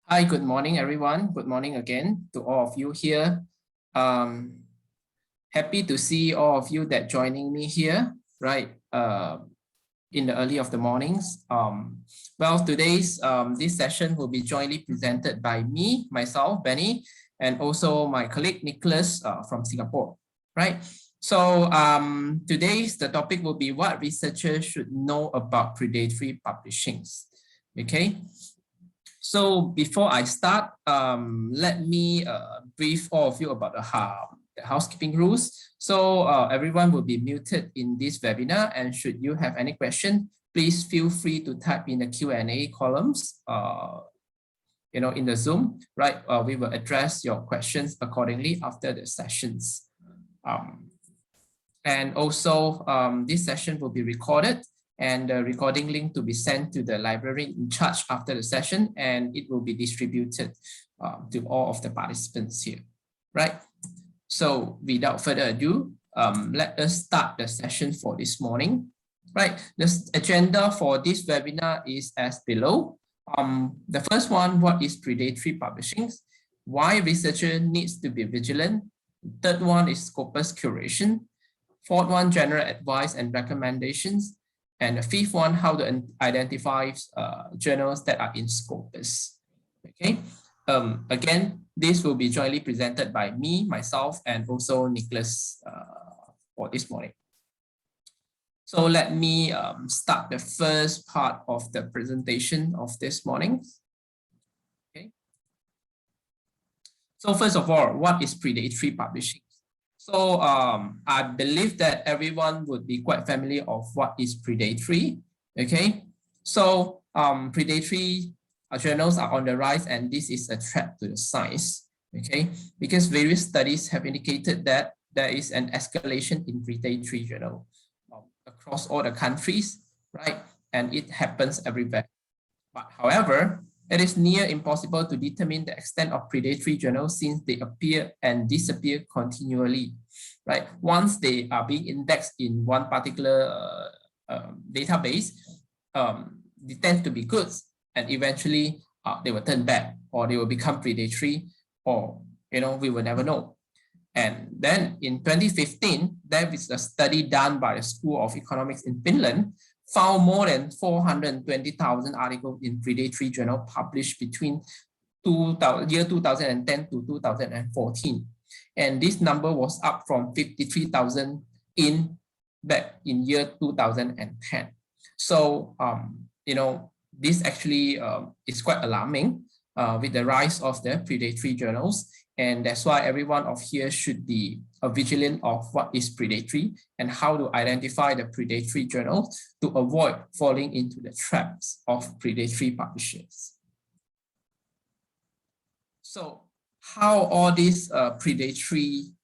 Hi, good morning, everyone. Good morning again to all of you here. Happy to see all of you that joining me here, right, in the early of the mornings. Well, today's this session will be jointly presented by me, myself, Benny, and also my colleague Nicholas from Singapore, right? So today's the topic will be what researchers should know about predatory publishings. Okay. So before I start, let me brief all of you about the housekeeping rules. So everyone will be muted in this webinar, and should you have any question, please feel free to type in the Q&A columns, in the Zoom, right? We will address your questions accordingly after the sessions. And also, this session will be recorded, and the recording link to be sent to the library in charge after the session, and it will be distributed to all of the participants here, right? So without further ado, let us start the session for this morning, right? The agenda for this webinar is as below. The first one, what is predatory publishing? Why researcher needs to be vigilant? Third one is Scopus Curation. Fourth one, general advice and recommendations. And the fifth one, how to identify journals that are in Scopus. Okay. Again, this will be jointly presented by me, myself, and also Nicholas for this morning. So let me start the first part of the presentation of this morning. Okay. So first of all, what is predatory publishing? So I believe that everyone would be quite familiar of what is predatory. Okay, so predatory journals are on the rise, and this is a threat to the science. Okay, because various studies have indicated that there is an escalation in predatory journal across all the countries, right? And it happens everywhere. But however, it is near impossible to determine the extent of predatory journals since they appear and disappear continually, right? Once they are being indexed in one particular database, they tend to be good, and eventually they will turn bad, or they will become predatory, or we will never know. And then in 2015, there is a study done by the School of Economics in Finland, found more than 420,000 articles in predatory journal published between year 2010 to 2014. And this number was up from 53,000 back in year 2010. So, this actually is quite alarming with the rise of the predatory journals. And that's why everyone of here should be vigilant of what is predatory and how to identify the predatory journals to avoid falling into the traps of predatory publishers. So how all these predatory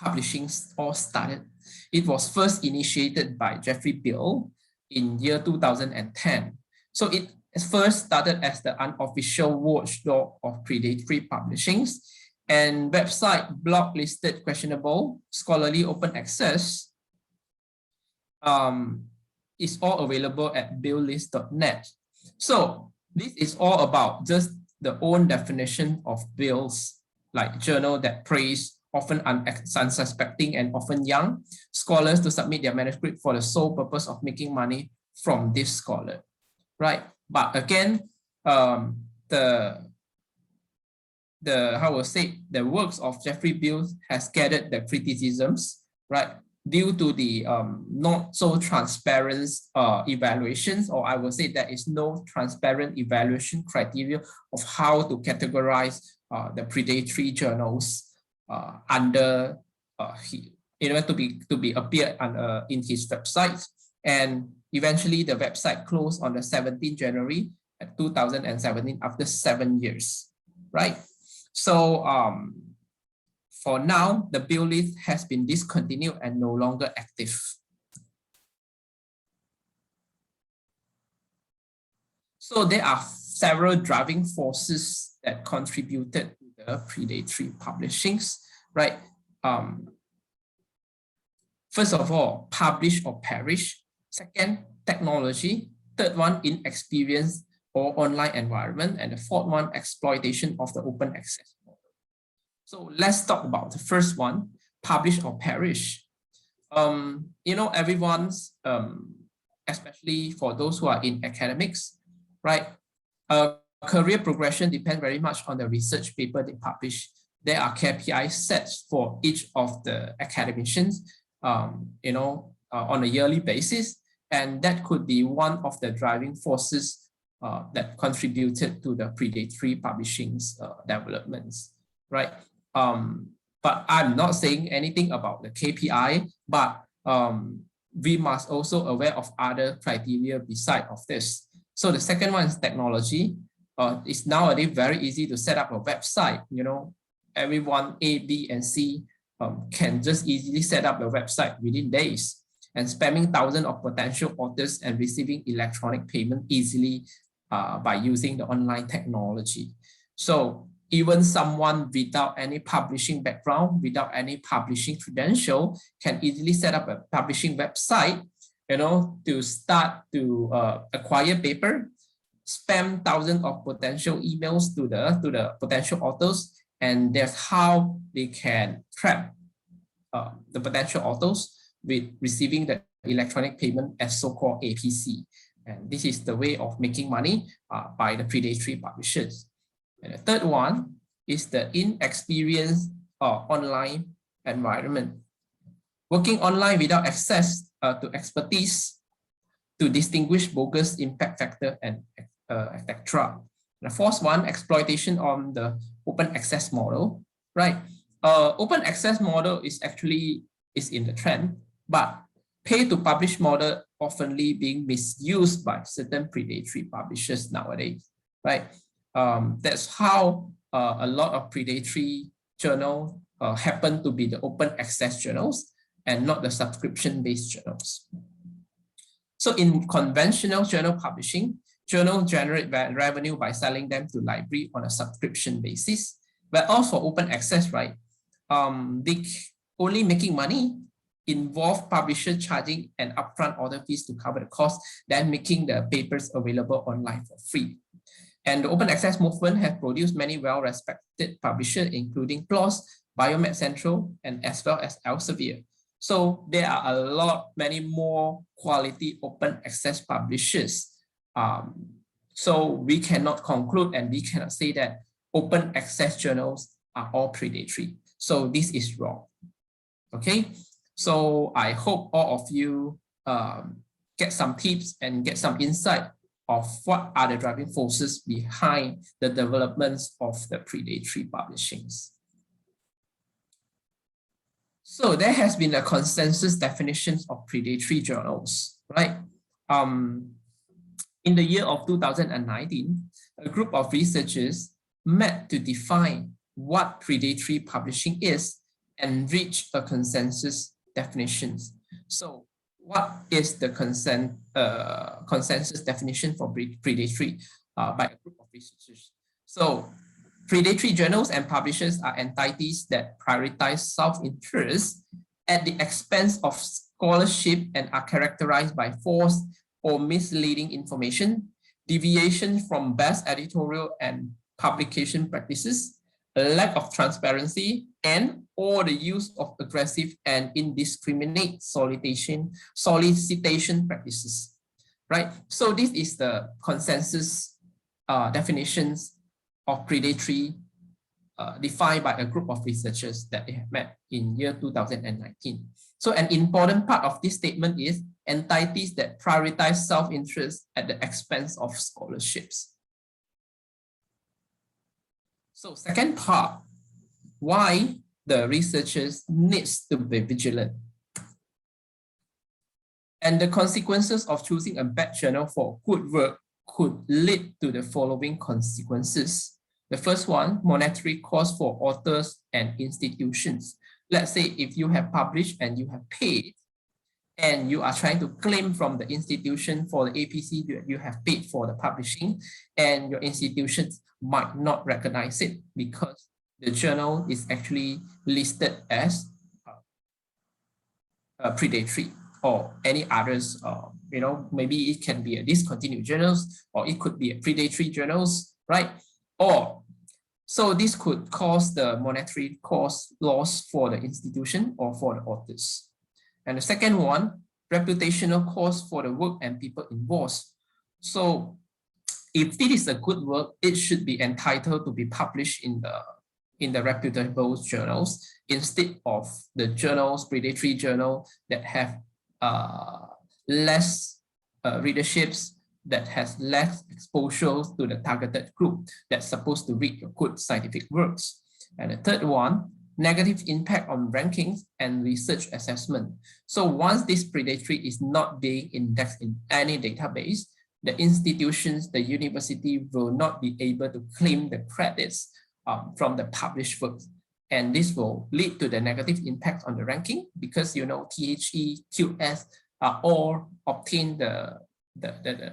publishings all started? It was first initiated by Jeffrey Bill in year 2010. So it first started as the unofficial watchdog of predatory publishings, and website blog listed questionable scholarly open access is all available at billlist.net. So this is all about just the own definition of bills, like journal that praise often unsuspecting and often young scholars to submit their manuscript for the sole purpose of making money from this scholar, right? But again, the works of Jeffrey Bill has gathered the criticisms, right, due to the not so transparent evaluations, or I would say there is no transparent evaluation criteria of how to categorize the predatory journals under to be appeared in his website. And eventually the website closed on the 17th January 2017 after 7 years, right? So for now, the bill list has been discontinued and no longer active. So there are several driving forces that contributed to the predatory publishings, right? First of all, publish or perish. Second, technology. Third one, inexperience. or online environment. And the fourth one, exploitation of the open access model. So let's talk about the first one, publish or perish. You know, everyone's, especially for those who are in academics, right? Career progression depends very much on the research paper they publish. There are KPI sets for each of the academicians, you know, on a yearly basis. And that could be one of the driving forces that contributed to the predatory publishing's developments, right? But I'm not saying anything about the KPI, but we must also aware of other criteria beside of this. So the second one is technology. It's nowadays very easy to set up a website. You know, everyone A, B, and C can just easily set up a website within days, and spamming thousands of potential authors and receiving electronic payment easily by using the online technology. So even someone without any publishing background, without any publishing credential, can easily set up a publishing website, you know, to start to acquire paper, spam thousands of potential emails to the potential authors, and that's how they can trap the potential authors with receiving the electronic payment as so-called APC. And this is the way of making money by the predatory publishers. And the third one is the inexperienced online environment. Working online without access to expertise to distinguish bogus impact factor and etc. The fourth one, exploitation on the open access model, right? Open access model is actually in the trend, but pay to publish model oftenly being misused by certain predatory publishers nowadays, right? That's how a lot of predatory journals happen to be the open access journals and not the subscription-based journals. So in conventional journal publishing, journals generate revenue by selling them to library on a subscription basis. But also open access, right? They only making money involve publisher charging an upfront order fees to cover the cost, then making the papers available online for free. And the open access movement has produced many well-respected publishers, including PLOS, Biomed Central, and as well as Elsevier. So there are many more quality open access publishers. So we cannot conclude and we cannot say that open access journals are all predatory. So this is wrong. Okay, so I hope all of you get some tips and get some insight of what are the driving forces behind the developments of the predatory publishings. So there has been a consensus definition of predatory journals, right? In the year of 2019, a group of researchers met to define what predatory publishing is and reach a consensus definition. So what is the consensus definition for predatory by a group of researchers? So predatory journals and publishers are entities that prioritize self-interest at the expense of scholarship and are characterized by false or misleading information, deviation from best editorial and publication practices, a lack of transparency, and or the use of aggressive and indiscriminate solicitation practices, right? So this is the consensus definitions of predatory defined by a group of researchers that they have met in year 2019. So an important part of this statement is entities that prioritize self-interest at the expense of scholarships. So second part, why the researchers needs to be vigilant. And the consequences of choosing a bad journal for good work could lead to the following consequences. The first one, monetary cost for authors and institutions. Let's say if you have published and you have paid, and you are trying to claim from the institution for the APC that you have paid for the publishing, and your institutions might not recognize it because the journal is actually listed as predatory or any others maybe it can be a discontinued journals, or it could be a predatory journals, right? Or so this could cause the monetary cost loss for the institution or for the authors. And the second one, reputational cost for the work and people involved. So if it is a good work, it should be entitled to be published in the reputable journals instead of the journals, predatory journal that have less readerships, that has less exposure to the targeted group that's supposed to read your good scientific works. And the third one, negative impact on rankings and research assessment. So once this predatory is not being indexed in any database, the institutions, the university will not be able to claim the credits from the published works. And this will lead to the negative impact on the ranking because, THE, QS are all obtain the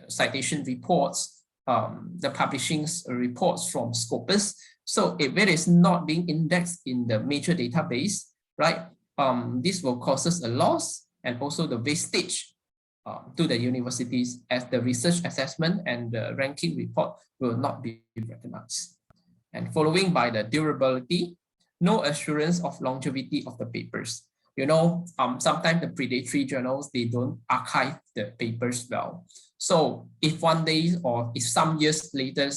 citation reports, the publishing reports from Scopus. So if it is not being indexed in the major database, right, this will cause us a loss and also the wastage to the universities, as the research assessment and the ranking report will not be recognized. And following by the durability, no assurance of longevity of the papers. Sometimes the predatory journals, they don't archive the papers well. So if one day or if some years later,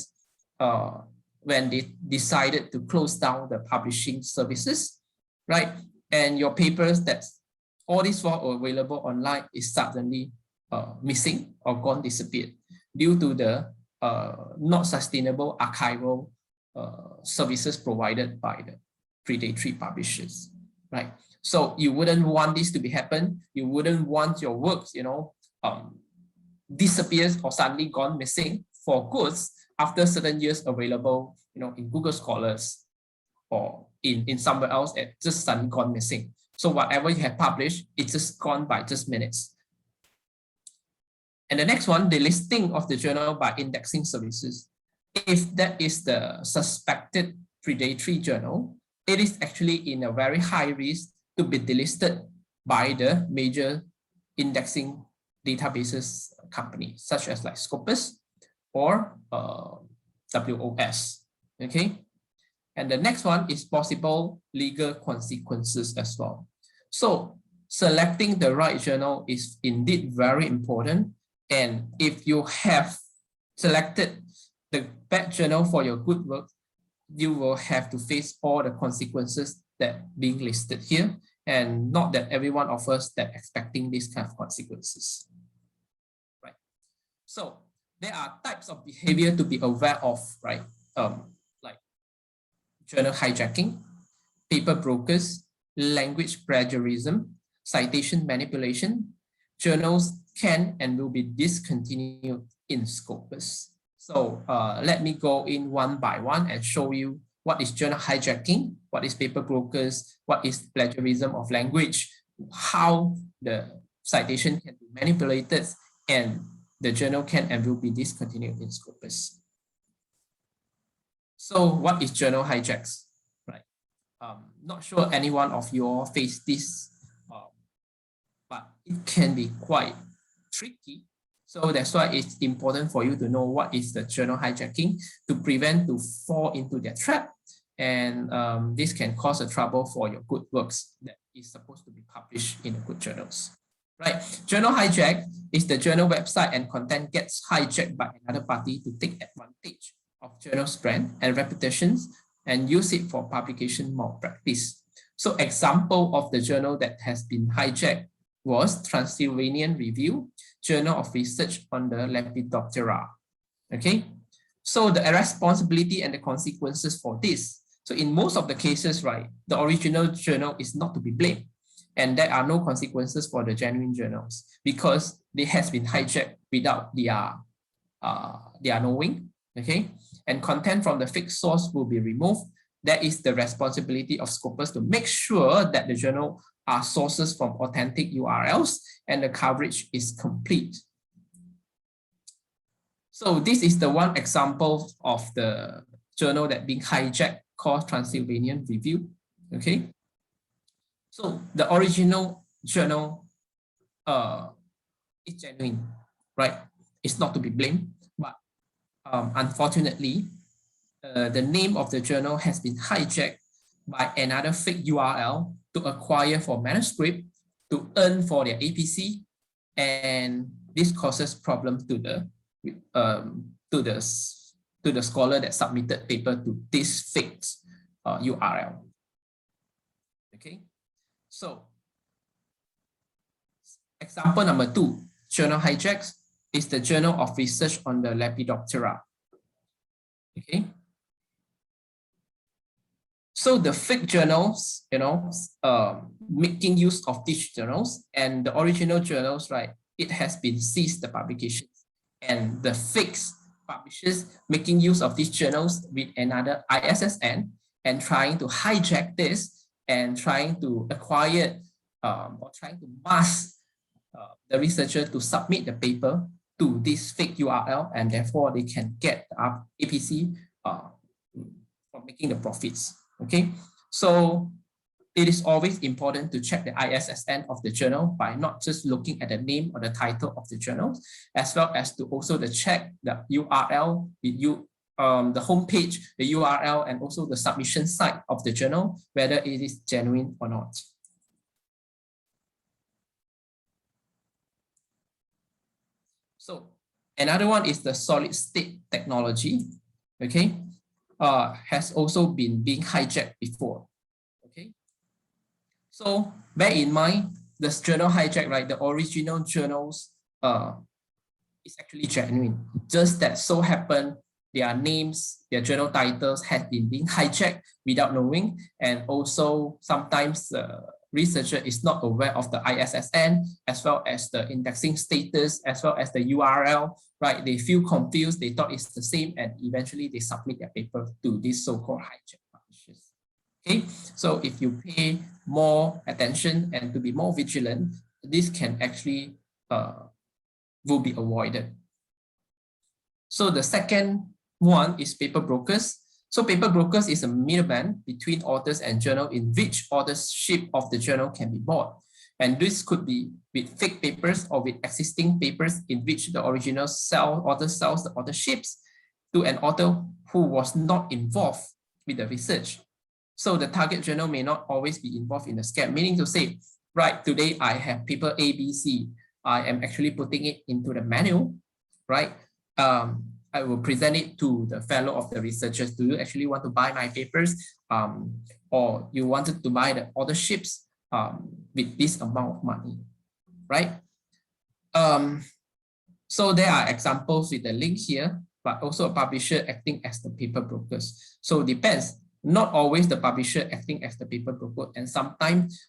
when they decided to close down the publishing services, right, and your papers that's all these were available online is suddenly missing or gone, disappeared due to the not sustainable archival services provided by the predatory publishers, right? So you wouldn't want this to be happen. You wouldn't want your works, disappears or suddenly gone missing for goods after certain years available, in Google Scholars or in somewhere else, it just suddenly gone missing. So whatever you have published, it's just gone by just minutes. And the next one, the listing of the journal by indexing services. If that is the suspected predatory journal, it is actually in a very high risk to be delisted by the major indexing databases companies, such as like Scopus or WOS. Okay. And the next one is possible legal consequences as well. So selecting the right journal is indeed very important. And if you have selected the bad journal for your good work, you will have to face all the consequences that being listed here, and not that everyone of us that expecting these kind of consequences. Right. So there are types of behavior to be aware of, right? Like journal hijacking, paper brokers, language plagiarism, citation manipulation. Journals can and will be discontinued in Scopus. So let me go in one by one and show you what is journal hijacking, what is paper brokers, what is plagiarism of language, how the citation can be manipulated, and the journal can and will be discontinued in Scopus. So what is journal hijacks? Right. Not sure any one of you all face this, but it can be quite tricky. So that's why it's important for you to know what is the journal hijacking to prevent to fall into their trap. And this can cause a trouble for your good works that is supposed to be published in the good journals. Right? Journal hijack is the journal website and content gets hijacked by another party to take advantage of journal's brand and reputations and use it for publication malpractice. So example of the journal that has been hijacked was Transylvanian Review, Journal of Research on the Lepidoptera. Okay, so the responsibility and the consequences for this. So in most of the cases, right, the original journal is not to be blamed, and there are no consequences for the genuine journals because they has been hijacked without their knowing. Okay, and content from the fake source will be removed. That is the responsibility of Scopus to make sure that the journal are sources from authentic URLs and the coverage is complete. So this is the one example of the journal that being hijacked called Transylvanian Review. Okay. So the original journal it's genuine, right? It's not to be blamed, but unfortunately, the name of the journal has been hijacked by another fake URL to acquire for manuscript, to earn for their APC, and this causes problems to the scholar that submitted paper to this fake URL. Okay, so example number 2, journal hijacks, is the Journal of Research on the Lepidoptera. Okay, so the fake journals, making use of these journals, and the original journals, right, it has been seized, the publications, and the fake publishers making use of these journals with another ISSN and trying to hijack this and trying to acquire or trying to mask the researcher to submit the paper to this fake URL, and therefore they can get APC from making the profits. Okay, so it is always important to check the ISSN of the journal by not just looking at the name or the title of the journal, as well as to also check the URL, the homepage, the URL, and also the submission site of the journal, whether it is genuine or not. So another one is the solid state technology. Okay, has also been being hijacked before. Okay, so bear in mind, this journal hijack, right? The original journals is actually genuine. Just that so happen their names, their journal titles have been being hijacked without knowing, and also sometimes the researcher is not aware of the ISSN, as well as the indexing status, as well as the URL, right? They feel confused, they thought it's the same, and eventually they submit their paper to these so-called hijack publishers. Okay, so if you pay more attention and to be more vigilant, this can actually will be avoided. So the second one is paper brokers. So paper brokers is a middleman between authors and journal in which authorship of the journal can be bought. And this could be with fake papers or with existing papers in which the original author sells the authorships to an author who was not involved with the research. So the target journal may not always be involved in the scam, meaning to say, right, today I have paper ABC. I am actually putting it into the manual, right? I will present it to the fellow of the researchers. Do you actually want to buy my papers? Or you wanted to buy the authorships with this amount of money, right? So there are examples with the link here, but also a publisher acting as the paper brokers. So it depends, not always the publisher acting as the paper broker, and sometimes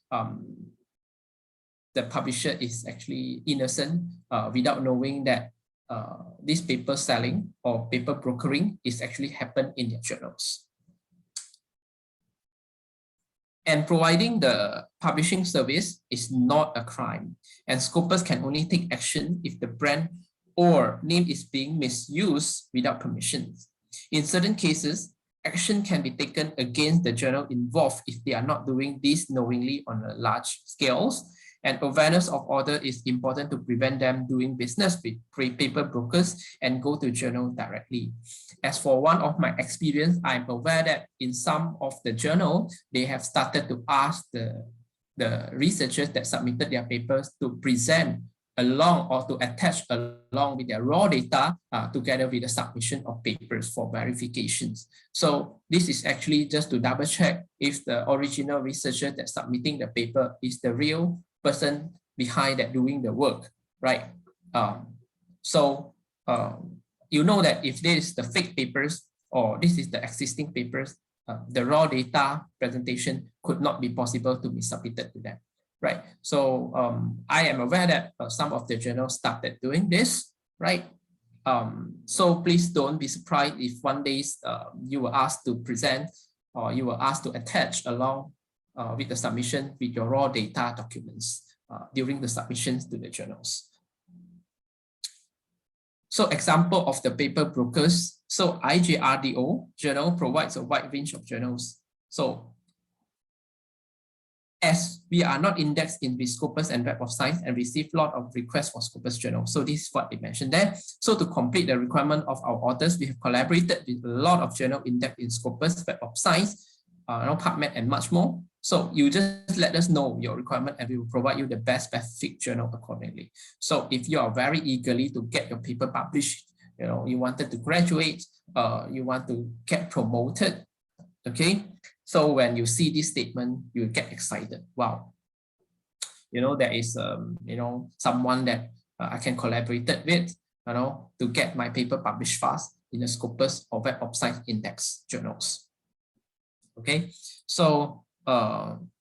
the publisher is actually innocent without knowing that this paper selling or paper brokering is actually happened in their journals. And providing the publishing service is not a crime, and Scopus can only take action if the brand or name is being misused without permission. In certain cases, action can be taken against the journal involved if they are not doing this knowingly on a large scales. And awareness of order is important to prevent them doing business with paper brokers and go to journal directly. As for one of my experience, I'm aware that in some of the journal, they have started to ask the researchers that submitted their papers to present along or to attach along with their raw data together with the submission of papers for verifications. So this is actually just to double check if the original researcher that's submitting the paper is the real person behind that doing the work, right? You know that if this is the fake papers or this is the existing papers, the raw data presentation could not be possible to be submitted to them, right? So I am aware that some of the journals started doing this, right? So please don't be surprised if one day you were asked to present or you were asked to attach along with the submission with your raw data documents during the submissions to the journals. So example of the paper brokers. So IJRDO journal provides a wide range of journals. So as we are not indexed in the Scopus and Web of Science and receive a lot of requests for Scopus journals. So this is what they mentioned there. So to complete the requirement of our authors, we have collaborated with a lot of journal indexed in Scopus, Web of Science, PubMed, and much more. So you just let us know your requirement and we will provide you the best fit journal accordingly. So if you are very eagerly to get your paper published, you wanted to graduate, you want to get promoted, okay? So when you see this statement, you get excited. Wow, there is someone that I can collaborate with, to get my paper published fast in the Scopus or Web of Science index journals. Okay, so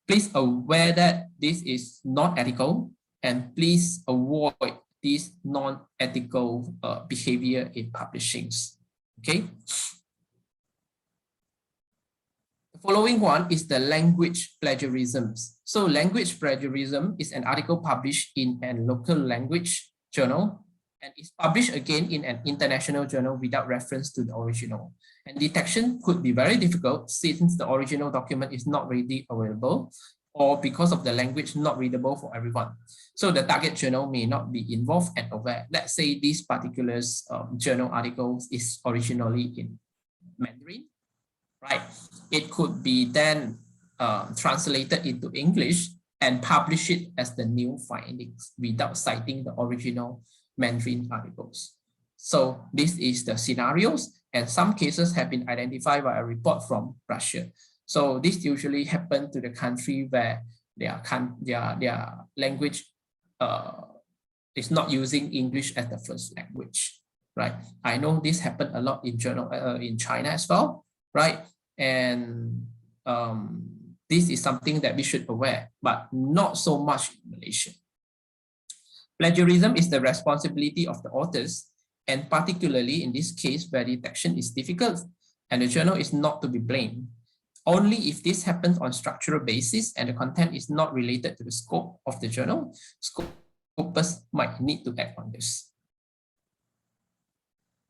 please aware that this is not ethical, and please avoid this non-ethical behavior in publishings. Okay. The following one is the language plagiarism. So language plagiarism is an article published in a local language journal and is published again in an international journal without reference to the original. And detection could be very difficult since the original document is not readily available or because of the language not readable for everyone. So the target journal may not be involved and aware. Let's say this particular journal article is originally in Mandarin, right? It could be then translated into English and publish it as the new findings without citing the original Mandarin articles. So this is the scenarios, and some cases have been identified by a report from Russia. So this usually happens to the country where their language is not using English as the first language, right? I know this happened a lot in China as well, right? And this is something that we should aware, but not so much in Malaysia. Plagiarism is the responsibility of the authors, and particularly in this case where detection is difficult and the journal is not to be blamed. Only if this happens on structural basis and the content is not related to the scope of the journal, Scopus might need to act on this.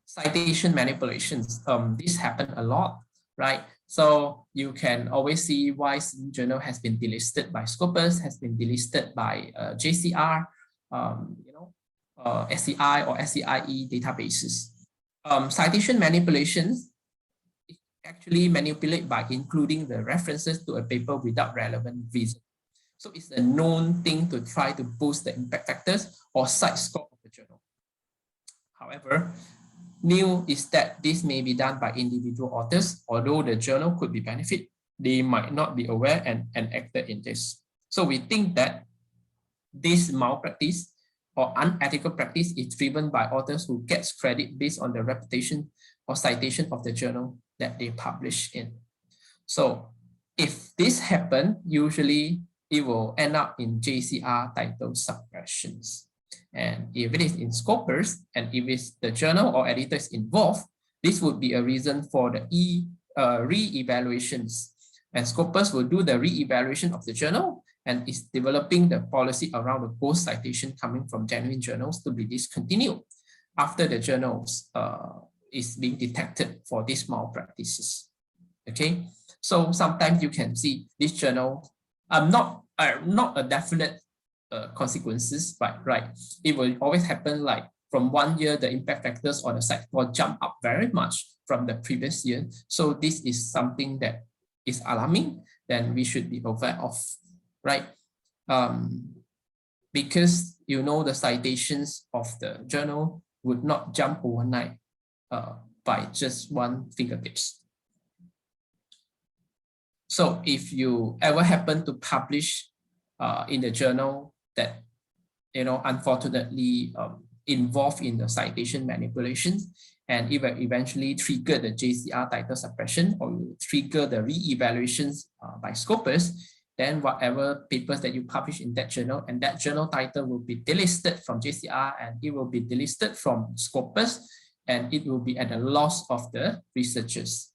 Citation manipulations. This happened a lot, right? So you can always see why some journal has been delisted by Scopus, has been delisted by JCR, SCI or SCIE databases. Citation manipulations actually manipulate by including the references to a paper without relevant reason. So it's a known thing to try to boost the impact factors or cite scope of the journal. However, new is that this may be done by individual authors, although the journal could be benefit, they might not be aware and acted in this. So we think that this malpractice or unethical practice is driven by authors who gets credit based on the reputation or citation of the journal that they publish in. So if this happens, usually it will end up in JCR title suppressions. And if it is in Scopus and if it's the journal or editor is involved, this would be a reason for the re-evaluations. And Scopus will do the re-evaluation of the journal and is developing the policy around the ghost citation coming from genuine journals to be discontinued after the journals is being detected for these malpractices. Okay, so sometimes you can see this journal not a definite consequences, but right, it will always happen like from 1 year the impact factors on the site will jump up very much from the previous year. So this is something that is alarming, then we should be aware of, right? Because the citations of the journal would not jump overnight by just one fingertips. So if you ever happen to publish in the journal that unfortunately involved in the citation manipulations, and it will eventually trigger the JCR title suppression or trigger the re-evaluations by Scopus, then whatever papers that you publish in that journal, and that journal title will be delisted from JCR and it will be delisted from Scopus, and it will be at the loss of the researchers.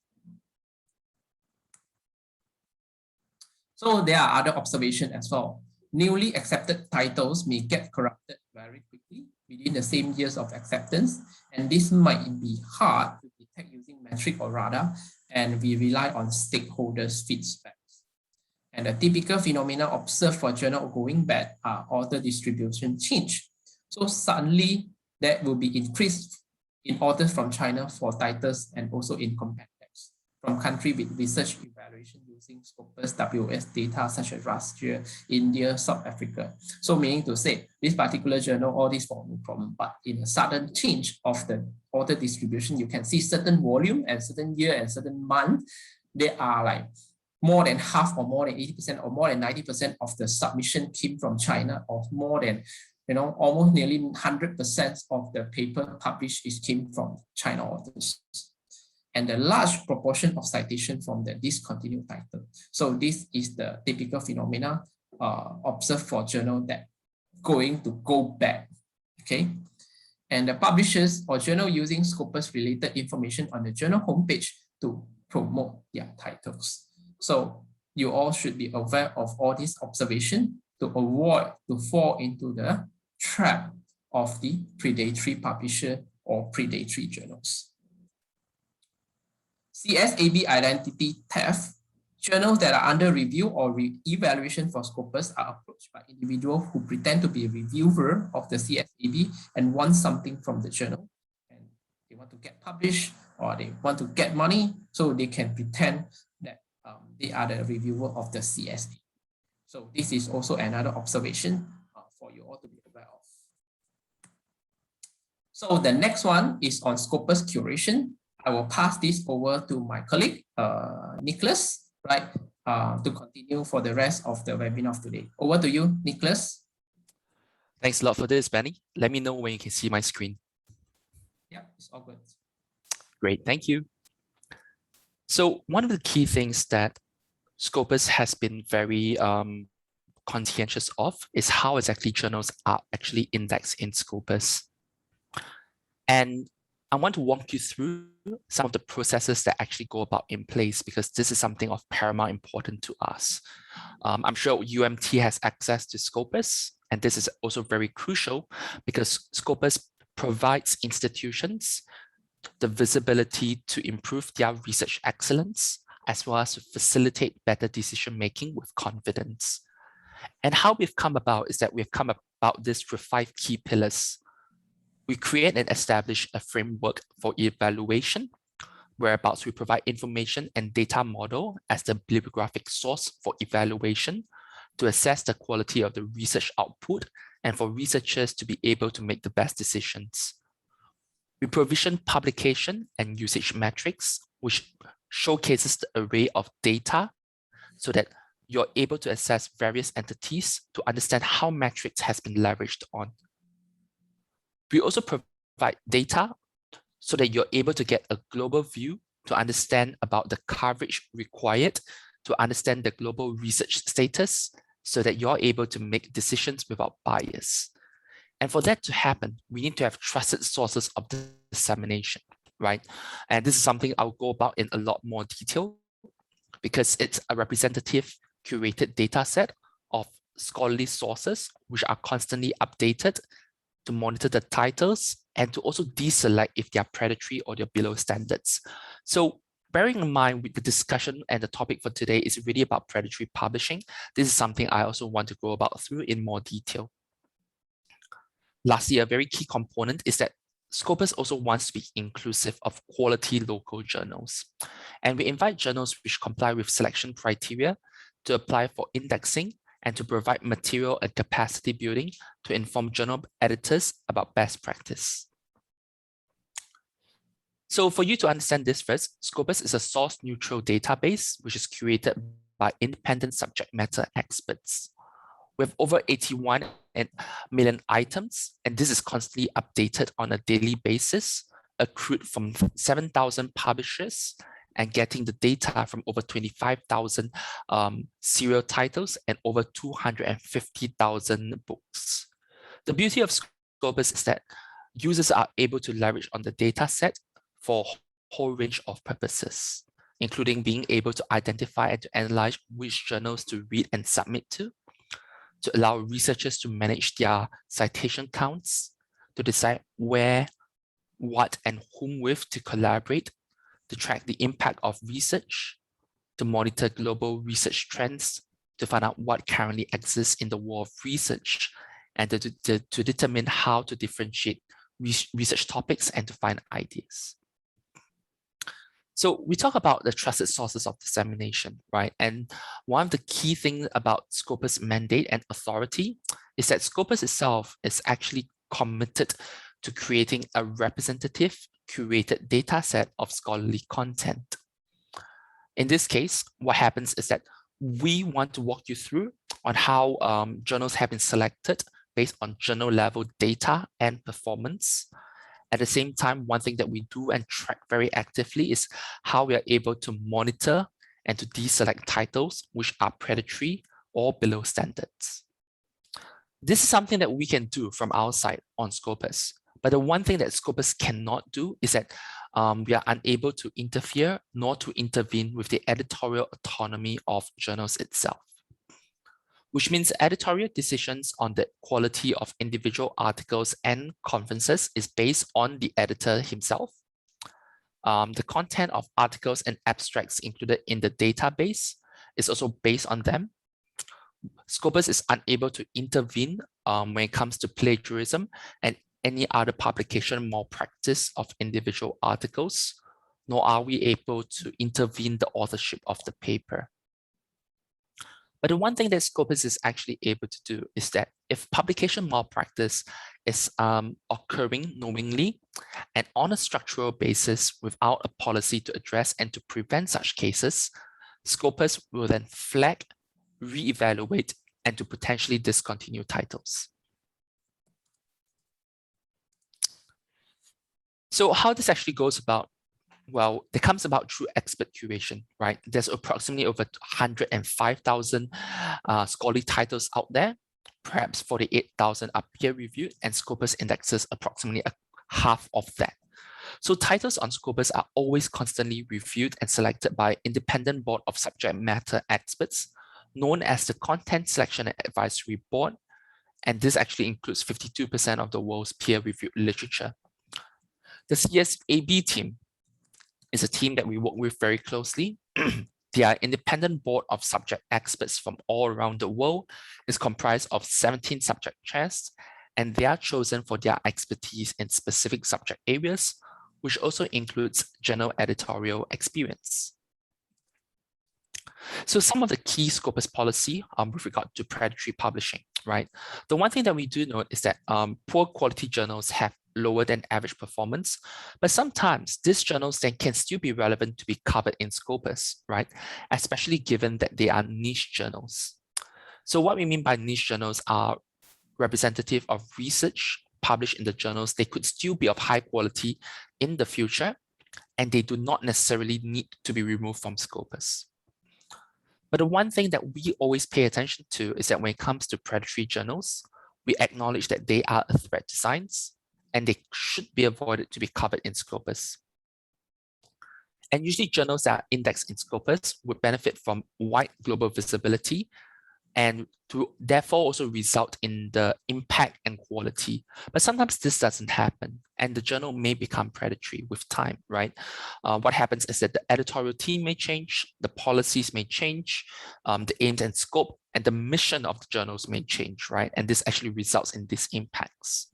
So there are other observations as well. Newly accepted titles may get corrupted very quickly within the same years of acceptance, and this might be hard to detect using metric or radar, and we rely on stakeholders' feedback. And the typical phenomena observed for journal going bad are author distribution change. So suddenly that will be increased in authors from China for titles and also in competitors from country with research evaluation using Scopus WS data such as Russia, India, South Africa. So meaning to say this particular journal, all this for no problem, but in a sudden change of the author distribution, you can see certain volume and certain year and certain month, they are like more than half or more than 80% or more than 90% of the submission came from China, or more than, almost nearly 100% of the paper published came from China authors. And a large proportion of citation from the discontinued title. So this is the typical phenomena observed for journal that going to go bad, okay? And the publishers or journal using Scopus related information on the journal homepage to promote their titles. So you all should be aware of all these observations to avoid to fall into the trap of the predatory publisher or predatory journals. CSAB identity theft. Journals that are under review or evaluation for Scopus are approached by individuals who pretend to be a reviewer of the CSAB and want something from the journal. And they want to get published or they want to get money, so they can pretend that they are the reviewer of the CSAB. So this is also another observation for you all to be aware of. So the next one is on Scopus Curation. I will pass this over to my colleague, Nicholas, right, to continue for the rest of the webinar today. Over to you, Nicholas. Thanks a lot for this, Benny. Let me know when you can see my screen. Yeah, it's all good. Great, thank you. So one of the key things that Scopus has been very conscientious of is how exactly journals are actually indexed in Scopus. And I want to walk you through some of the processes that actually go about in place, because this is something of paramount importance to us. I'm sure UMT has access to Scopus, and this is also very crucial because Scopus provides institutions the visibility to improve their research excellence, as well as to facilitate better decision-making with confidence. And how we've come about is that we've come about this through 5 key pillars. We create and establish a framework for evaluation, whereabouts we provide information and data model as the bibliographic source for evaluation to assess the quality of the research output and for researchers to be able to make the best decisions. We provision publication and usage metrics, which showcases the array of data so that you're able to assess various entities to understand how metrics has been leveraged on. We also provide data so that you're able to get a global view to understand about the coverage required to understand the global research status so that you're able to make decisions without bias. And for that to happen, we need to have trusted sources of dissemination, right? And this is something I'll go about in a lot more detail because it's a representative curated data set of scholarly sources which are constantly updated to monitor the titles and to also deselect if they are predatory or they're below standards. So bearing in mind with the discussion and the topic for today is really about predatory publishing, this is something I also want to go about through in more detail. Lastly, a very key component is that Scopus also wants to be inclusive of quality local journals. And we invite journals which comply with selection criteria to apply for indexing and to provide material and capacity building to inform journal editors about best practice. So for you to understand this first, Scopus is a source-neutral database which is curated by independent subject matter experts. We have over 81 million items, and this is constantly updated on a daily basis, accrued from 7,000 publishers, and getting the data from over 25,000 serial titles and over 250,000 books. The beauty of Scopus is that users are able to leverage on the data set for a whole range of purposes, including being able to identify and to analyze which journals to read and submit to allow researchers to manage their citation counts, to decide where, what, and whom with to collaborate, to track the impact of research, to monitor global research trends, to find out what currently exists in the world of research and to determine how to differentiate research topics and to find ideas. So we talk about the trusted sources of dissemination, right? And one of the key things about Scopus' mandate and authority is that Scopus itself is actually committed to creating a representative, curated data set of scholarly content. In this case, what happens is that we want to walk you through on how journals have been selected based on journal level data and performance. At the same time, one thing that we do and track very actively is how we are able to monitor and to deselect titles which are predatory or below standards. This is something that we can do from our side on Scopus. But the one thing that Scopus cannot do is that we are unable to interfere nor to intervene with the editorial autonomy of journals itself, which means editorial decisions on the quality of individual articles and conferences is based on the editor himself. The content of articles and abstracts included in the database is also based on them. Scopus is unable to intervene when it comes to plagiarism and any other publication malpractice of individual articles, nor are we able to intervene the authorship of the paper. But the one thing that Scopus is actually able to do is that if publication malpractice is occurring knowingly and on a structural basis without a policy to address and to prevent such cases, Scopus will then flag, reevaluate, and to potentially discontinue titles. So how this actually goes about? Well, it comes about through expert curation, right? There's approximately over 105,000 scholarly titles out there. Perhaps 48,000 are peer-reviewed, and Scopus indexes approximately half of that. So titles on Scopus are always constantly reviewed and selected by an independent board of subject matter experts, known as the Content Selection and Advisory Board, and this actually includes 52% of the world's peer-reviewed literature. The CSAB team is a team that we work with very closely. They are independent board of subject experts from all around the world. It's comprised of 17 subject chairs, and they are chosen for their expertise in specific subject areas, which also includes journal editorial experience. So some of the key Scopus policy with regard to predatory publishing, right? The one thing that we do note is that poor quality journals have lower than average performance, but sometimes these journals then can still be relevant to be covered in Scopus, right? Especially given that they are niche journals. So what we mean by niche journals are representative of research published in the journals. They could still be of high quality in the future, and they do not necessarily need to be removed from Scopus. But the one thing that we always pay attention to is that when it comes to predatory journals, we acknowledge that they are a threat to science, and they should be avoided to be covered in Scopus. And usually journals that are indexed in Scopus would benefit from wide global visibility and to therefore also result in the impact and quality. But sometimes this doesn't happen, and the journal may become predatory with time, right? What happens is that the editorial team may change, the policies may change, the aims and scope and the mission of the journals may change, right? And this actually results in these impacts.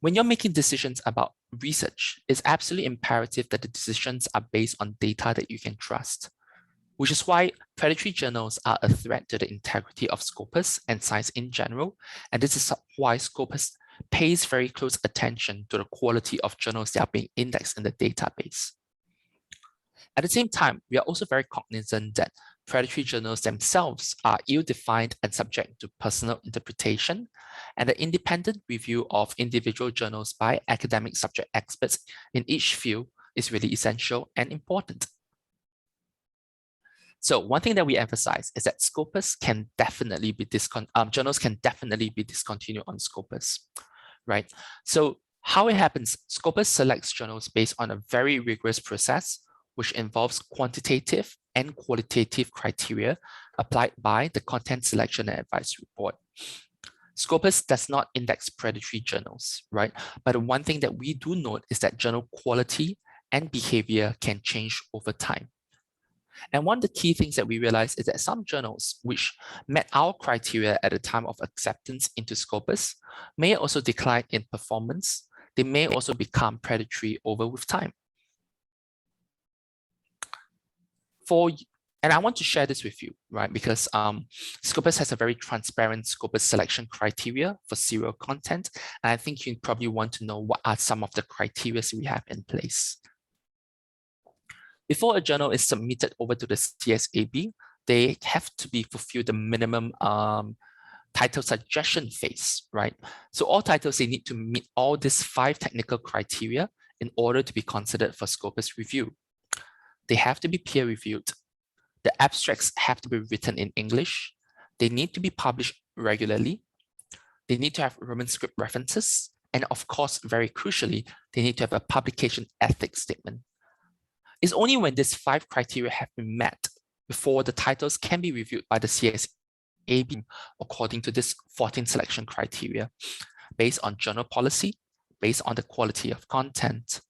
When you're making decisions about research, it's absolutely imperative that the decisions are based on data that you can trust, which is why predatory journals are a threat to the integrity of Scopus and science in general. And this is why Scopus pays very close attention to the quality of journals that are being indexed in the database. At the same time, we are also very cognizant that predatory journals themselves are ill-defined and subject to personal interpretation, and the independent review of individual journals by academic subject experts in each field is really essential and important. So one thing that we emphasize is that Scopus can definitely be journals can definitely be discontinued on Scopus, right? So how it happens, Scopus selects journals based on a very rigorous process, which involves quantitative and qualitative criteria applied by the Content Selection and Advisory Board. Scopus does not index predatory journals, right? But one thing that we do note is that journal quality and behavior can change over time. And one of the key things that we realized is that some journals which met our criteria at the time of acceptance into Scopus may also decline in performance. They may also become predatory over with time. And I want to share this with you, right? Because Scopus has a very transparent Scopus selection criteria for serial content. And I think you probably want to know what are some of the criteria we have in place. Before a journal is submitted over to the CSAB, they have to fulfill the minimum title suggestion phase, right? So all titles, they need to meet all these 5 technical criteria in order to be considered for Scopus review. They have to be peer reviewed. The abstracts have to be written in English. They need to be published regularly. They need to have Roman script references. And of course, very crucially, they need to have a publication ethics statement. It's only when these 5 criteria have been met before the titles can be reviewed by the CSAB according to this 14 selection criteria, based on journal policy, based on the quality of content,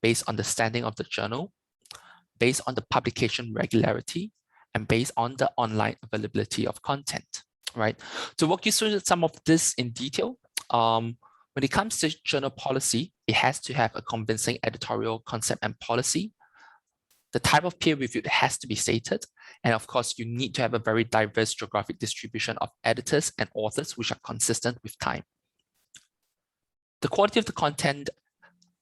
based on the standing of the journal, based on the publication regularity, and based on the online availability of content, right? To walk you through some of this in detail, when it comes to journal policy, it has to have a convincing editorial concept and policy. The type of peer review has to be stated. And of course, you need to have a very diverse geographic distribution of editors and authors, which are consistent with time. The quality of the content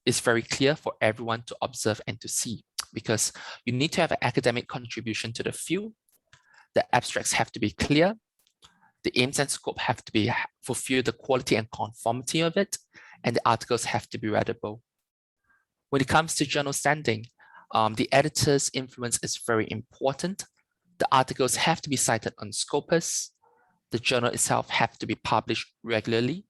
is very clear for everyone to observe and to see, because you need to have an academic contribution to the field. The abstracts have to be clear. The aims and scope have to be fulfill the quality and conformity of it, and the articles have to be readable. When it comes to journal standing, the editor's influence is very important. The articles have to be cited on Scopus. The journal itself have to be published regularly,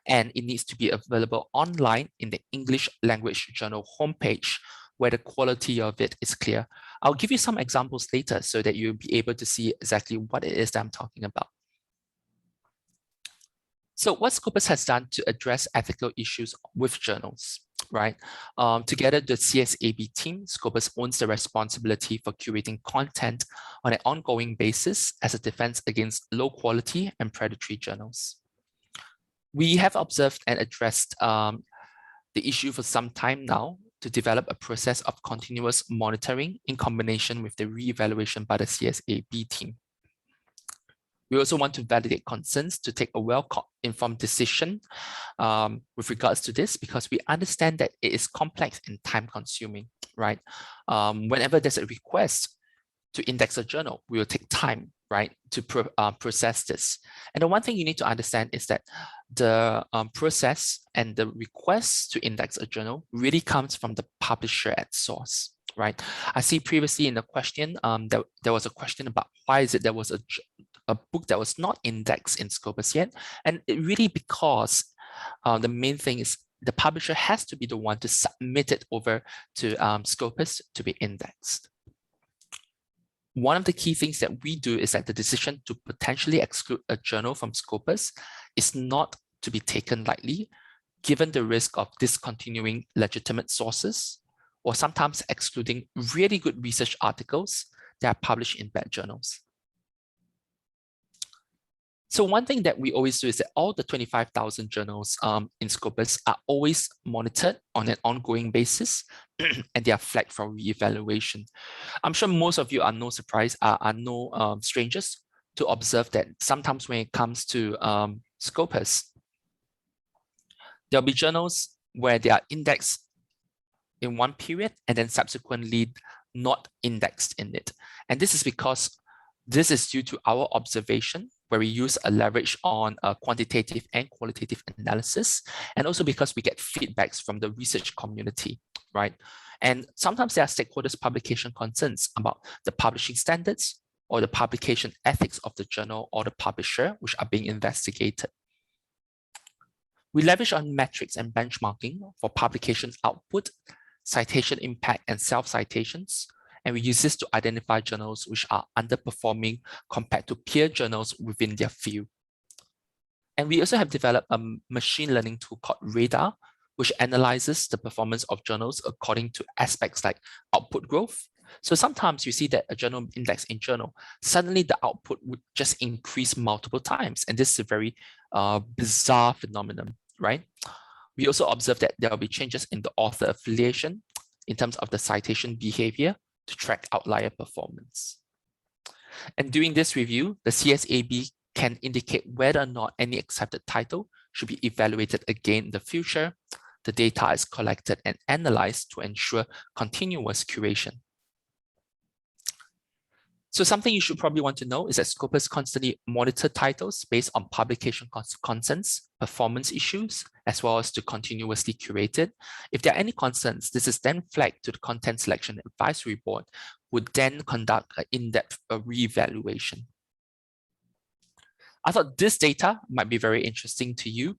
and it needs to be available online in the English language journal homepage, where the quality of it is clear. I'll give you some examples later so that you'll be able to see exactly what it is that I'm talking about. So what Scopus has done to address ethical issues with journals, right? Together, the CSAB team, Scopus owns the responsibility for curating content on an ongoing basis as a defense against low quality and predatory journals. We have observed and addressed the issue for some time now to develop a process of continuous monitoring in combination with the re-evaluation by the CSAB team. We also want to validate concerns to take a well-informed decision with regards to this, because we understand that it is complex and time-consuming, right? Whenever there's a request to index a journal, we will take time, right, to process this. And the one thing you need to understand is that the process and the request to index a journal really comes from the publisher at source, right? I see previously in the question, there was a question about why is it there was a book that was not indexed in Scopus yet. And it really because the main thing is the publisher has to be the one to submit it over to Scopus to be indexed. One of the key things that we do is that the decision to potentially exclude a journal from Scopus is not to be taken lightly, given the risk of discontinuing legitimate sources, or sometimes excluding really good research articles that are published in bad journals. So one thing that we always do is that all the 25,000 journals in Scopus are always monitored on an ongoing basis, and they are flagged for re-evaluation. I'm sure most of you are no surprise, are no strangers to observe that sometimes when it comes to Scopus, there'll be journals where they are indexed in one period and then subsequently not indexed in it. And this is because this is due to our observation, where we use a leverage on a quantitative and qualitative analysis, and also because we get feedbacks from the research community, right? And sometimes there are stakeholders' publication concerns about the publishing standards or the publication ethics of the journal or the publisher, which are being investigated. We leverage on metrics and benchmarking for publication output, citation impact, and self-citations. And we use this to identify journals which are underperforming compared to peer journals within their field. And we also have developed a machine learning tool called Radar, which analyzes the performance of journals according to aspects like output growth, So sometimes you see that a journal index in journal, suddenly the output would just increase multiple times. And this is a very bizarre phenomenon, right? We also observe that there will be changes in the author affiliation in terms of the citation behavior to track outlier performance. And during this review, the CSAB can indicate whether or not any accepted title should be evaluated again in the future. The data is collected and analyzed to ensure continuous curation. So something you should probably want to know is that Scopus constantly monitor titles based on publication concerns, performance issues, as well as to continuously curate it. If there are any concerns, this is then flagged to the Content Selection Advisory Board, who would then conduct an in-depth reevaluation. I thought this data might be very interesting to you.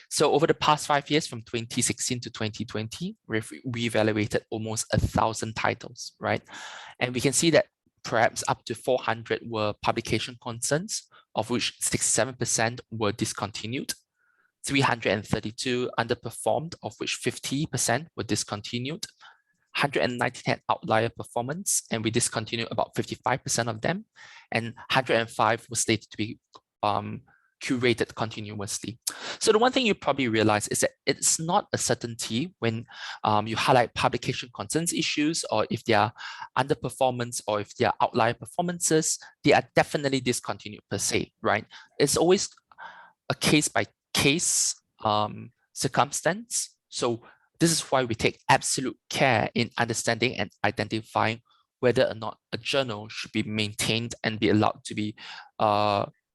So over the past 5 years, from 2016 to 2020, we've reevaluated almost 1,000 titles, right? And we can see that perhaps up to 400 were publication concerns, of which 67% were discontinued. 332 underperformed, of which 50% were discontinued. 190 had outlier performance, and we discontinued about 55% of them. And 105 were slated to be curated continuously. So the one thing you probably realize is that it's not a certainty when you highlight publication concerns issues, or if they are underperformance, or if they are outlier performances, they are definitely discontinued per se, right? It's always a case by case circumstance. So this is why we take absolute care in understanding and identifying whether or not a journal should be maintained and be allowed to be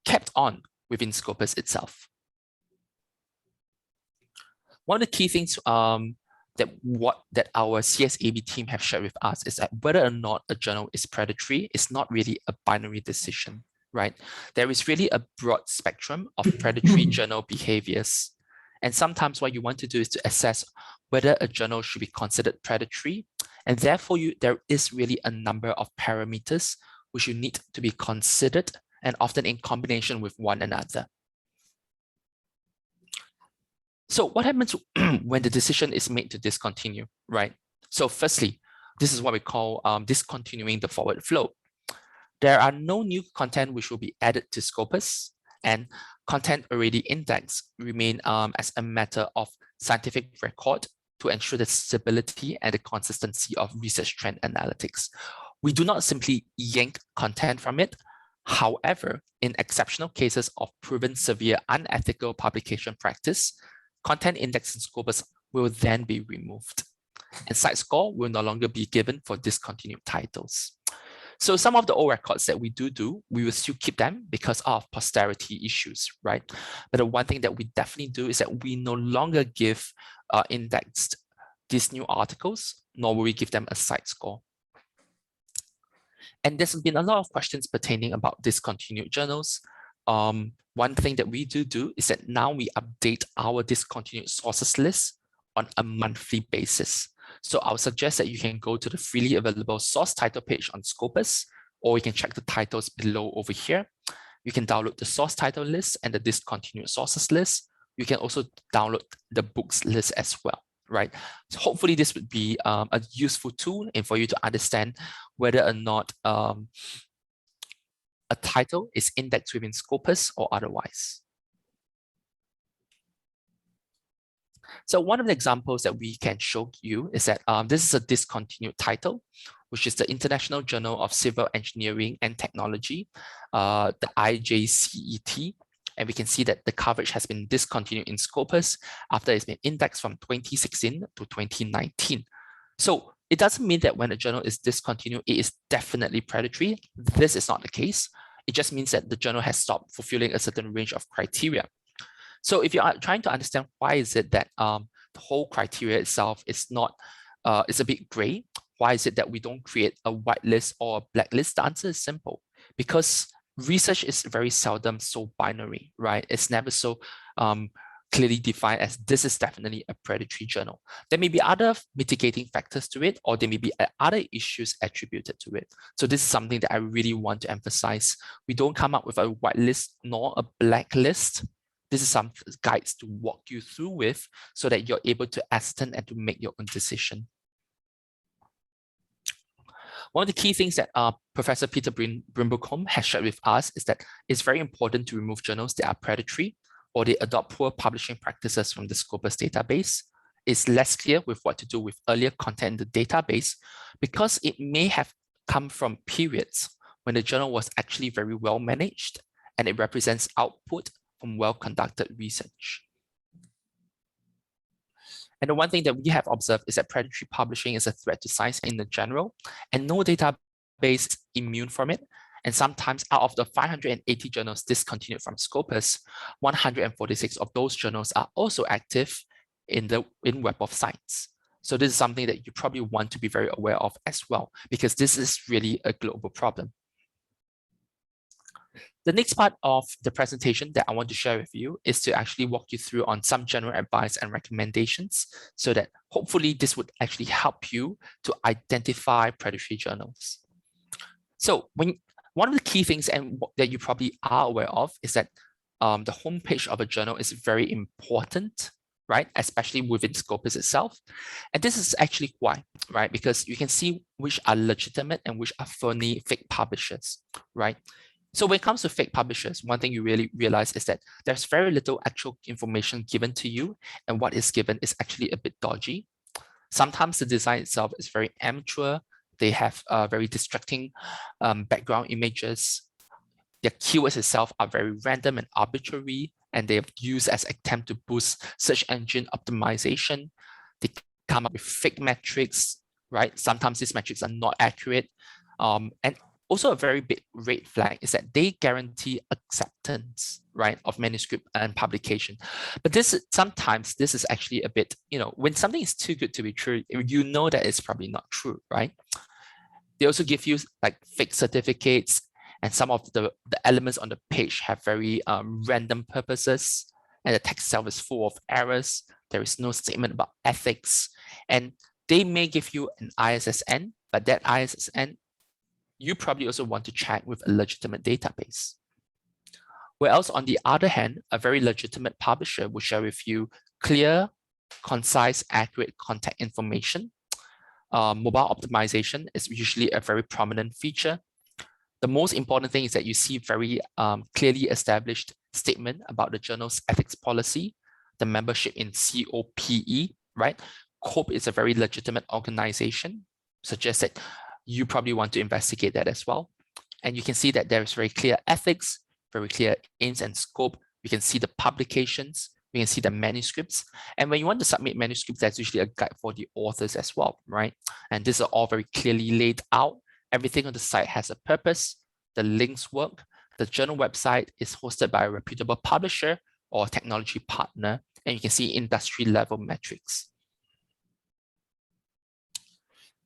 kept on within Scopus itself. One of the key things that our CSAB team have shared with us is that whether or not a journal is predatory is not really a binary decision, right? There is really a broad spectrum of predatory journal behaviors. And sometimes what you want to do is to assess whether a journal should be considered predatory. And therefore, there is really a number of parameters which you need to be considered, and often in combination with one another. So what happens when the decision is made to discontinue, right? So firstly, this is what we call discontinuing the forward flow. There are no new content which will be added to Scopus, and content already indexed remain as a matter of scientific record to ensure the stability and the consistency of research trend analytics. We do not simply yank content from it. However, in exceptional cases of proven severe unethical publication practice, content index in Scopus will then be removed, and site score will no longer be given for discontinued titles. So some of the old records that we do, we will still keep them because of posterity issues, right? But the one thing that we definitely do is that we no longer give indexed these new articles, nor will we give them a site score. And there's been a lot of questions pertaining about discontinued journals. One thing that we do is that now we update our discontinued sources list on a monthly basis. So I would suggest that you can go to the freely available source title page on Scopus, or you can check the titles below over here. You can download the source title list and the discontinued sources list. You can also download the books list as well, right? So hopefully this would be a useful tool and for you to understand whether or not a title is indexed within Scopus or otherwise. So one of the examples that we can show you is that this is a discontinued title, which is the International Journal of Civil Engineering and Technology, the IJCET. And we can see that the coverage has been discontinued in Scopus after it's been indexed from 2016 to 2019. So it doesn't mean that when a journal is discontinued, it is definitely predatory. This is not the case. It just means that the journal has stopped fulfilling a certain range of criteria. So if you are trying to understand why is it that the whole criteria itself is not, it's a bit gray, why is it that we don't create a whitelist or a blacklist? The answer is simple, because research is very seldom so binary, right? It's never so clearly defined as this is definitely a predatory journal. There may be other mitigating factors to it, or there may be other issues attributed to it. So this is something that I really want to emphasize. We don't come up with a whitelist nor a blacklist. This is some guides to walk you through with so that you're able to ascertain and to make your own decision. One of the key things that Professor Peter Brimblecombe has shared with us is that it's very important to remove journals that are predatory or they adopt poor publishing practices from the Scopus database. It's less clear with what to do with earlier content in the database because it may have come from periods when the journal was actually very well managed and it represents output from well-conducted research. And the one thing that we have observed is that predatory publishing is a threat to science in the general, and no database is immune from it. And sometimes out of the 580 journals discontinued from Scopus, 146 of those journals are also active in Web of Science. So this is something that you probably want to be very aware of as well, because this is really a global problem. The next part of the presentation that I want to share with you is to actually walk you through on some general advice and recommendations so that hopefully this would actually help you to identify predatory journals. So one of the key things that you probably are aware of is that the homepage of a journal is very important, right? Especially within Scopus itself. And this is actually why, right? Because you can see which are legitimate and which are phony fake publishers, right? So when it comes to fake publishers, one thing you really realize is that there's very little actual information given to you, and what is given is actually a bit dodgy. Sometimes the design itself is very amateur. They have very distracting background images. Their keywords itself are very random and arbitrary, and they have used as attempt to boost search engine optimization. They come up with fake metrics, right? Sometimes these metrics are not accurate. And also a very big red flag is that they guarantee acceptance, right, of manuscript and publication. But sometimes this is actually a bit, when something is too good to be true, you know that it's probably not true, right? They also give you like fake certificates, and some of the elements on the page have very random purposes, and the text itself is full of errors. There is no statement about ethics, and they may give you an ISSN, but that ISSN you probably also want to check with a legitimate database. Whereas on the other hand, a very legitimate publisher will share with you clear, concise, accurate contact information. Mobile optimization is usually a very prominent feature. The most important thing is that you see very clearly established statement about the journal's ethics policy, the membership in COPE, right? COPE is a very legitimate organization, suggests that you probably want to investigate that as well. And you can see that there is very clear ethics, very clear aims and scope. You can see the publications, you can see the manuscripts. And when you want to submit manuscripts, there's usually a guide for the authors as well, right? And these are all very clearly laid out. Everything on the site has a purpose. The links work. The journal website is hosted by a reputable publisher or technology partner. And you can see industry level metrics.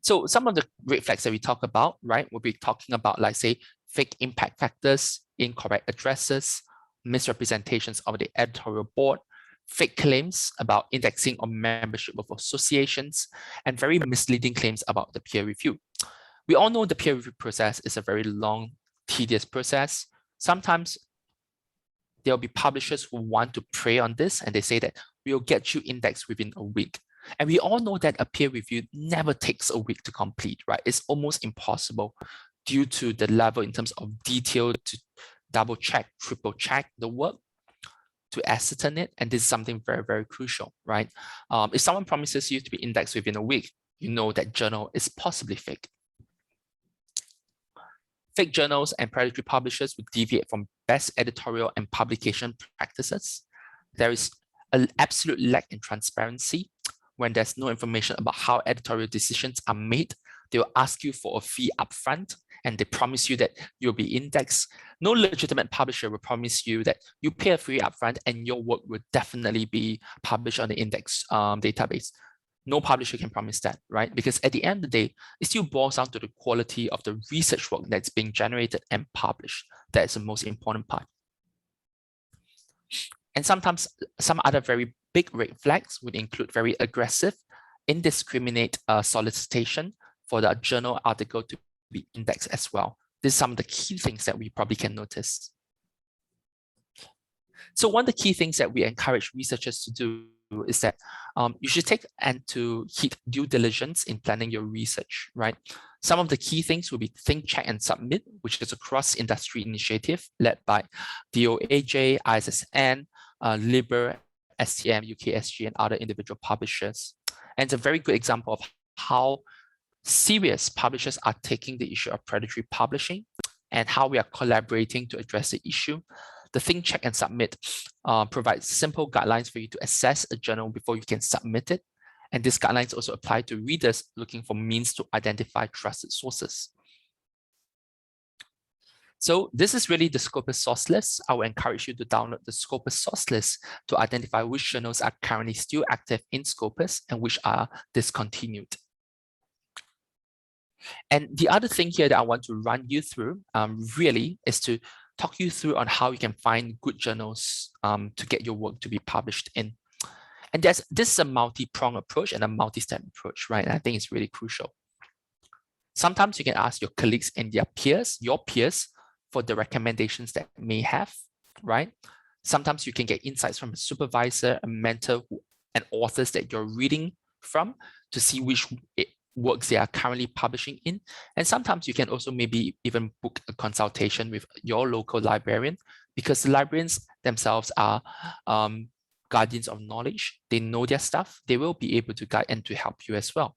So some of the red flags that we talk about, right, we'll be talking about, like, say, fake impact factors, incorrect addresses, misrepresentations of the editorial board, fake claims about indexing or membership of associations, and very misleading claims about the peer review. We all know the peer review process is a very long, tedious process. Sometimes there'll be publishers who want to prey on this, and they say that we'll get you indexed within a week. And we all know that a peer review never takes a week to complete, right? It's almost impossible due to the level in terms of detail to double check, triple check the work to ascertain it. And this is something very, very crucial, right? If someone promises you to be indexed within a week, you know that journal is possibly fake. Fake journals and predatory publishers would deviate from best editorial and publication practices. There is an absolute lack in transparency. When there's no information about how editorial decisions are made, they will ask you for a fee upfront, and they promise you that you'll be indexed. No legitimate publisher will promise you that you pay a fee upfront and your work will definitely be published on the index database. No publisher can promise that, right? Because at the end of the day, it still boils down to the quality of the research work that's being generated and published. That is the most important part. And sometimes some other very big red flags would include very aggressive, indiscriminate solicitation for the journal article to be indexed as well. These are some of the key things that we probably can notice. So one of the key things that we encourage researchers to do is that you should take and to heed due diligence in planning your research, right? Some of the key things will be think, check, and submit, which is a cross-industry initiative led by DOAJ, ISSN, LIBR, STM, UKSG, and other individual publishers. And it's a very good example of how serious publishers are taking the issue of predatory publishing and how we are collaborating to address the issue. The Think, Check, and Submit provides simple guidelines for you to assess a journal before you can submit it. And these guidelines also apply to readers looking for means to identify trusted sources. So this is really the Scopus source list. I will encourage you to download the Scopus source list to identify which journals are currently still active in Scopus and which are discontinued. And the other thing here that I want to run you through really is to talk you through on how you can find good journals to get your work to be published in. And this is a multi-pronged approach and a multi-step approach, right? And I think it's really crucial. Sometimes you can ask your colleagues and your peers, for the recommendations that you may have, right? Sometimes you can get insights from a supervisor, a mentor, and authors that you're reading from to see which works they are currently publishing in. And sometimes you can also maybe even book a consultation with your local librarian, because the librarians themselves are guardians of knowledge. They know their stuff. They will be able to guide and to help you as well.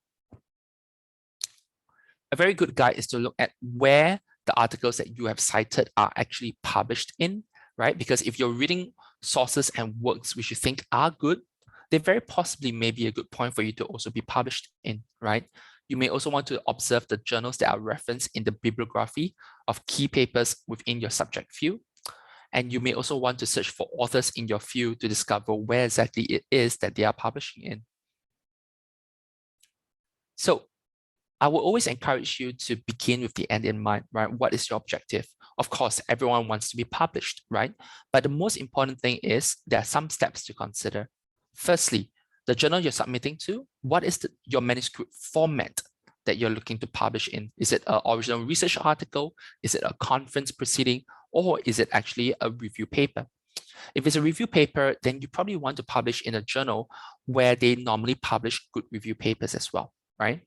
A very good guide is to look at where the articles that you have cited are actually published in, right? Because if you're reading sources and works which you think are good, they very possibly may be a good point for you to also be published in, right? You may also want to observe the journals that are referenced in the bibliography of key papers within your subject field. And you may also want to search for authors in your field to discover where exactly it is that they are publishing in. So I will always encourage you to begin with the end in mind, right? What is your objective? Of course, everyone wants to be published, right? But the most important thing is there are some steps to consider. Firstly, the journal you're submitting to, what is your manuscript format that you're looking to publish in? Is it an original research article? Is it a conference proceeding? Or is it actually a review paper? If it's a review paper, then you probably want to publish in a journal where they normally publish good review papers as well, right?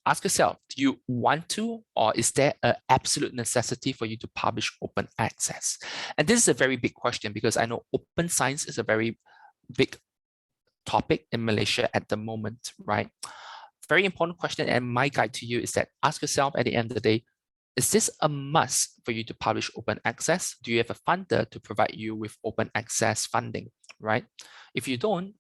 Ask yourself, do you want to, or is there an absolute necessity for you to publish open access? And this is a very big question because I know open science is a very big topic in Malaysia at the moment, right? Very important question, and my guide to you is that ask yourself at the end of the day, is this a must for you to publish open access? Do you have a funder to provide you with open access funding, right? If you don't,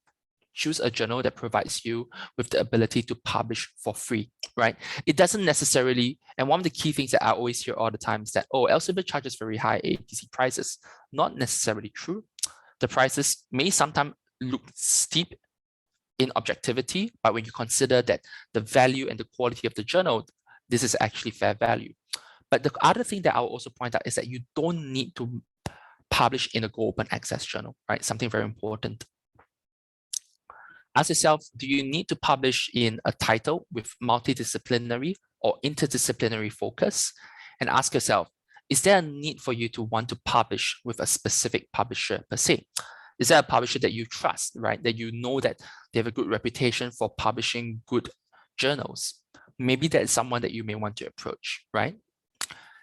choose a journal that provides you with the ability to publish for free, right? It doesn't necessarily, and one of the key things that I always hear all the time is that, oh, Elsevier charges very high ATC prices. Not necessarily true. The prices may sometimes look steep in objectivity, but when you consider that the value and the quality of the journal, this is actually fair value. But the other thing that I'll also point out is that you don't need to publish in a Go Open Access journal, right? Something very important. Ask yourself, do you need to publish in a title with multidisciplinary or interdisciplinary focus? And ask yourself, is there a need for you to want to publish with a specific publisher per se? Is there a publisher that you trust, right? That you know that they have a good reputation for publishing good journals? Maybe that is someone that you may want to approach, right?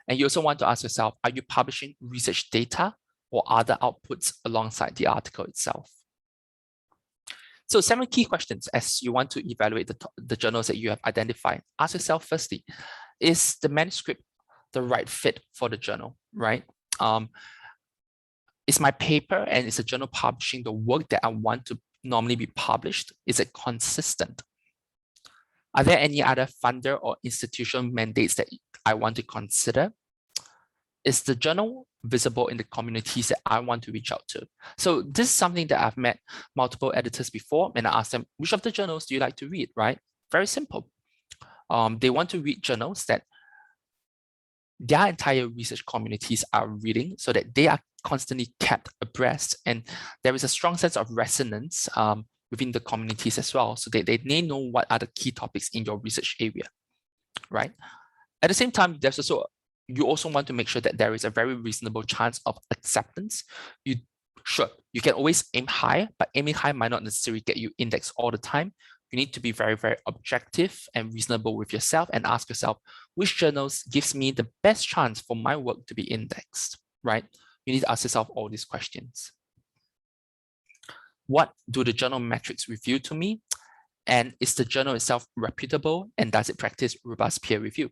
And you also want to ask yourself, are you publishing research data or other outputs alongside the article itself? So 7 key questions as you want to evaluate the journals that you have identified. Ask yourself firstly, is the manuscript the right fit for the journal, right? Is my paper and is the journal publishing the work that I want to normally be published? Is it consistent? Are there any other funder or institutional mandates that I want to consider? Is the journal visible in the communities that I want to reach out to? So this is something that I've met multiple editors before, and I asked them, which of the journals do you like to read, right? Very simple. They want to read journals that their entire research communities are reading so that they are constantly kept abreast, and there is a strong sense of resonance within the communities as well, so they may know what are the key topics in your research area, right? At the same time, you also want to make sure that there is a very reasonable chance of acceptance. You Sure, you can always aim high, but aiming high might not necessarily get you indexed all the time. You need to be very, very objective and reasonable with yourself and ask yourself, which journals gives me the best chance for my work to be indexed, right? You need to ask yourself all these questions. What do the journal metrics reveal to me? And is the journal itself reputable? And does it practice robust peer review?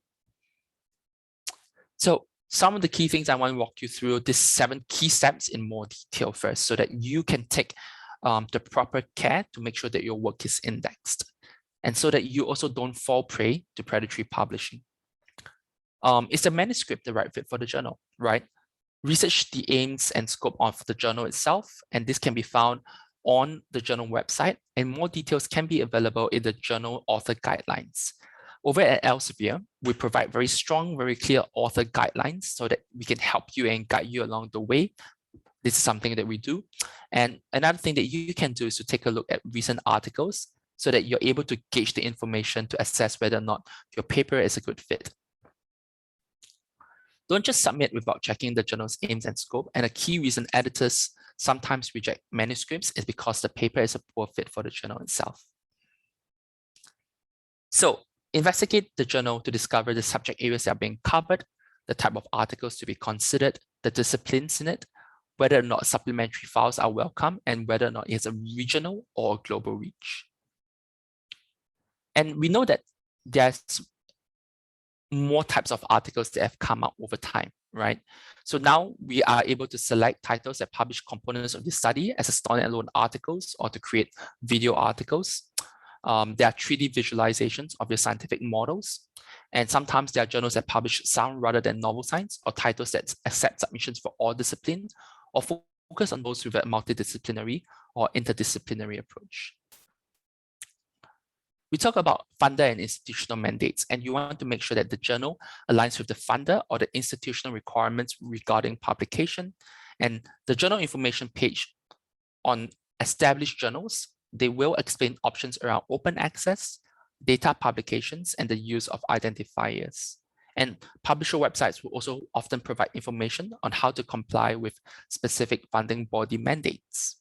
So some of the key things I want to walk you through these 7 key steps in more detail first, so that you can take the proper care to make sure that your work is indexed, and so that you also don't fall prey to predatory publishing. Is the manuscript the right fit for the journal, right? Research the aims and scope of the journal itself, and this can be found on the journal website, and more details can be available in the journal author guidelines. Over at Elsevier, we provide very strong, very clear author guidelines so that we can help you and guide you along the way. This is something that we do. And another thing that you can do is to take a look at recent articles so that you're able to gauge the information to assess whether or not your paper is a good fit. Don't just submit without checking the journal's aims and scope. And a key reason editors sometimes reject manuscripts is because the paper is a poor fit for the journal itself. So investigate the journal to discover the subject areas that are being covered, the type of articles to be considered, the disciplines in it, whether or not supplementary files are welcome, and whether or not it has a regional or a global reach. And we know that there's more types of articles that have come up over time, right? So now we are able to select titles that publish components of the study as a standalone articles or to create video articles. There are 3D visualizations of your scientific models. And sometimes there are journals that publish sound rather than novel science, or titles that accept submissions for all disciplines, or focus on those with a multidisciplinary or interdisciplinary approach. We talk about funder and institutional mandates, and you want to make sure that the journal aligns with the funder or the institutional requirements regarding publication. And the journal information page on established journals, they will explain options around open access, data publications, and the use of identifiers. And publisher websites will also often provide information on how to comply with specific funding body mandates.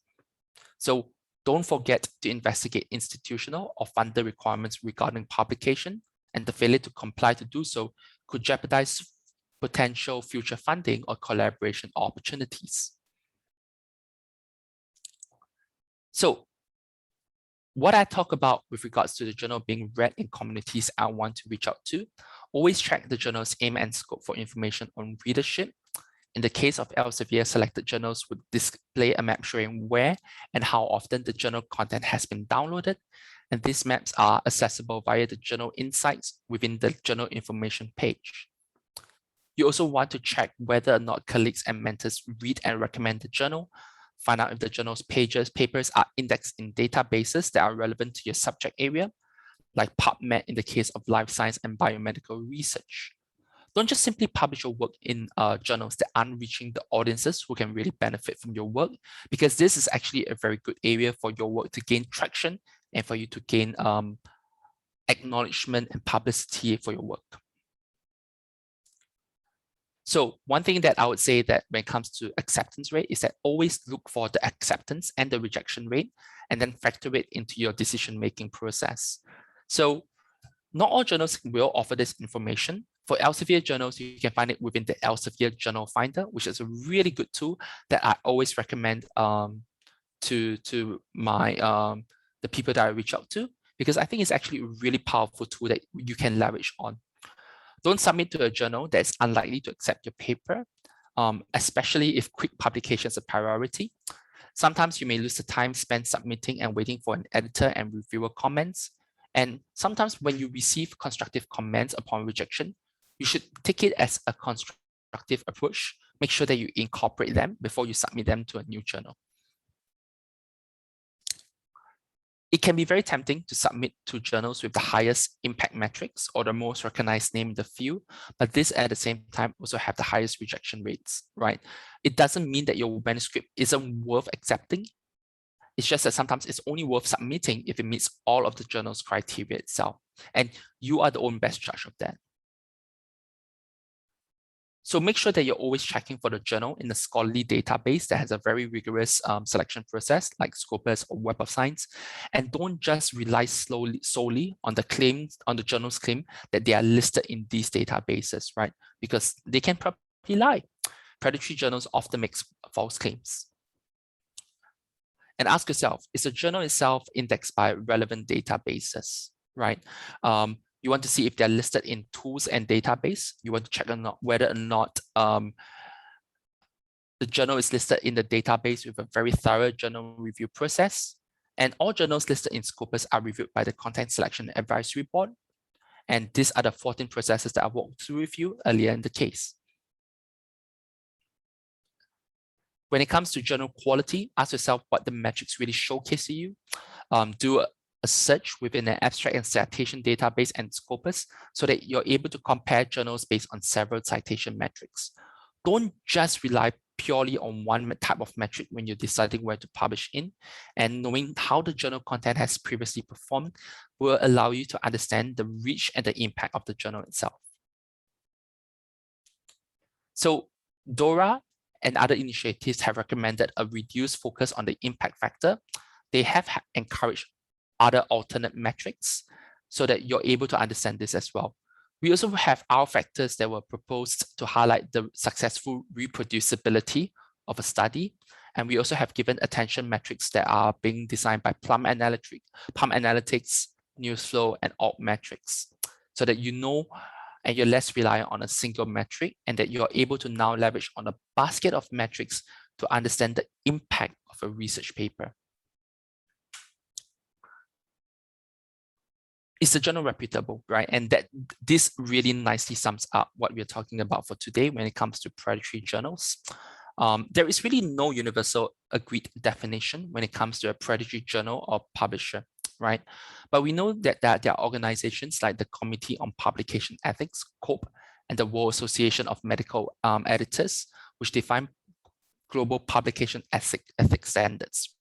So don't forget to investigate institutional or funder requirements regarding publication, and the failure to comply to do so could jeopardize potential future funding or collaboration opportunities. So what I talk about with regards to the journal being read in communities I want to reach out to, always track the journal's aim and scope for information on readership. In the case of Elsevier, selected journals would display a map showing where and how often the journal content has been downloaded. And these maps are accessible via the journal insights within the journal information page. You also want to check whether or not colleagues and mentors read and recommend the journal. Find out if the journal's papers are indexed in databases that are relevant to your subject area, like PubMed in the case of life science and biomedical research. Don't just simply publish your work in journals that aren't reaching the audiences who can really benefit from your work, because this is actually a very good area for your work to gain traction and for you to gain acknowledgement and publicity for your work. So one thing that I would say that when it comes to acceptance rate is that always look for the acceptance and the rejection rate, and then factor it into your decision-making process. So not all journals will offer this information. For Elsevier journals, you can find it within the Elsevier Journal Finder, which is a really good tool that I always recommend to my the people that I reach out to, because I think it's actually a really powerful tool that you can leverage on. Don't submit to a journal that is unlikely to accept your paper, especially if quick publication is a priority. Sometimes you may lose the time spent submitting and waiting for an editor and reviewer comments. And sometimes when you receive constructive comments upon rejection, you should take it as a constructive approach. Make sure that you incorporate them before you submit them to a new journal. It can be very tempting to submit to journals with the highest impact metrics or the most recognized name in the field, but this at the same time also have the highest rejection rates, right? It doesn't mean that your manuscript isn't worth accepting. It's just that sometimes it's only worth submitting if it meets all of the journal's criteria itself. And you are the own best judge of that. So make sure that you're always checking for the journal in a scholarly database that has a very rigorous selection process like Scopus or Web of Science. And don't just rely solely on the claims, on the journal's claim that they are listed in these databases, right? Because they can probably lie. Predatory journals often make false claims. And ask yourself, is the journal itself indexed by relevant databases, right? You want to see if they're listed in tools and database. You want to check whether or not the journal is listed in the database with a very thorough journal review process. And all journals listed in Scopus are reviewed by the Content Selection Advisory Board. And these are the 14 processes that I walked through with you earlier in the case. When it comes to journal quality, ask yourself what the metrics really showcase to you. Do a search within an abstract and citation database and Scopus so that you're able to compare journals based on several citation metrics. Don't just rely purely on one type of metric when you're deciding where to publish in, and knowing how the journal content has previously performed will allow you to understand the reach and the impact of the journal itself. So DORA and other initiatives have recommended a reduced focus on the impact factor. They have encouraged other alternate metrics so that you're able to understand this as well. We also have our factors that were proposed to highlight the successful reproducibility of a study. And we also have given attention metrics that are being designed by Plum Analytics, Newsflow, and Altmetrics, so that you know and you're less reliant on a single metric, and that you're able to now leverage on a basket of metrics to understand the impact of a research paper. Is the journal reputable, right? And that this really nicely sums up what we're talking about for today when it comes to predatory journals. There is really no universal agreed definition when it comes to a predatory journal or publisher, right? But we know that there are organizations like the Committee on Publication Ethics, COPE, and the World Association of Medical Editors, which define global publication ethics standards,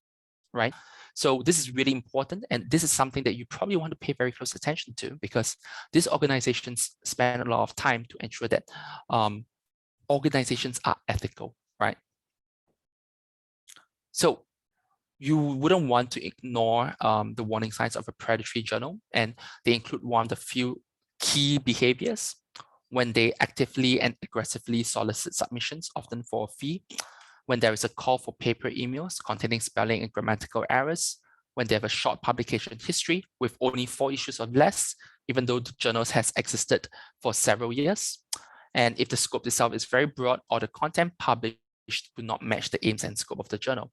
right? So this is really important, and this is something that you probably want to pay very close attention to, because these organizations spend a lot of time to ensure that organizations are ethical, right? So you wouldn't want to ignore the warning signs of a predatory journal, and they include one of the few key behaviors: when they actively and aggressively solicit submissions, often for a fee; when there is a call for paper emails containing spelling and grammatical errors; when they have a short publication history with only 4 issues or less, even though the journals has existed for several years; and if the scope itself is very broad or the content published do not match the aims and scope of the journal;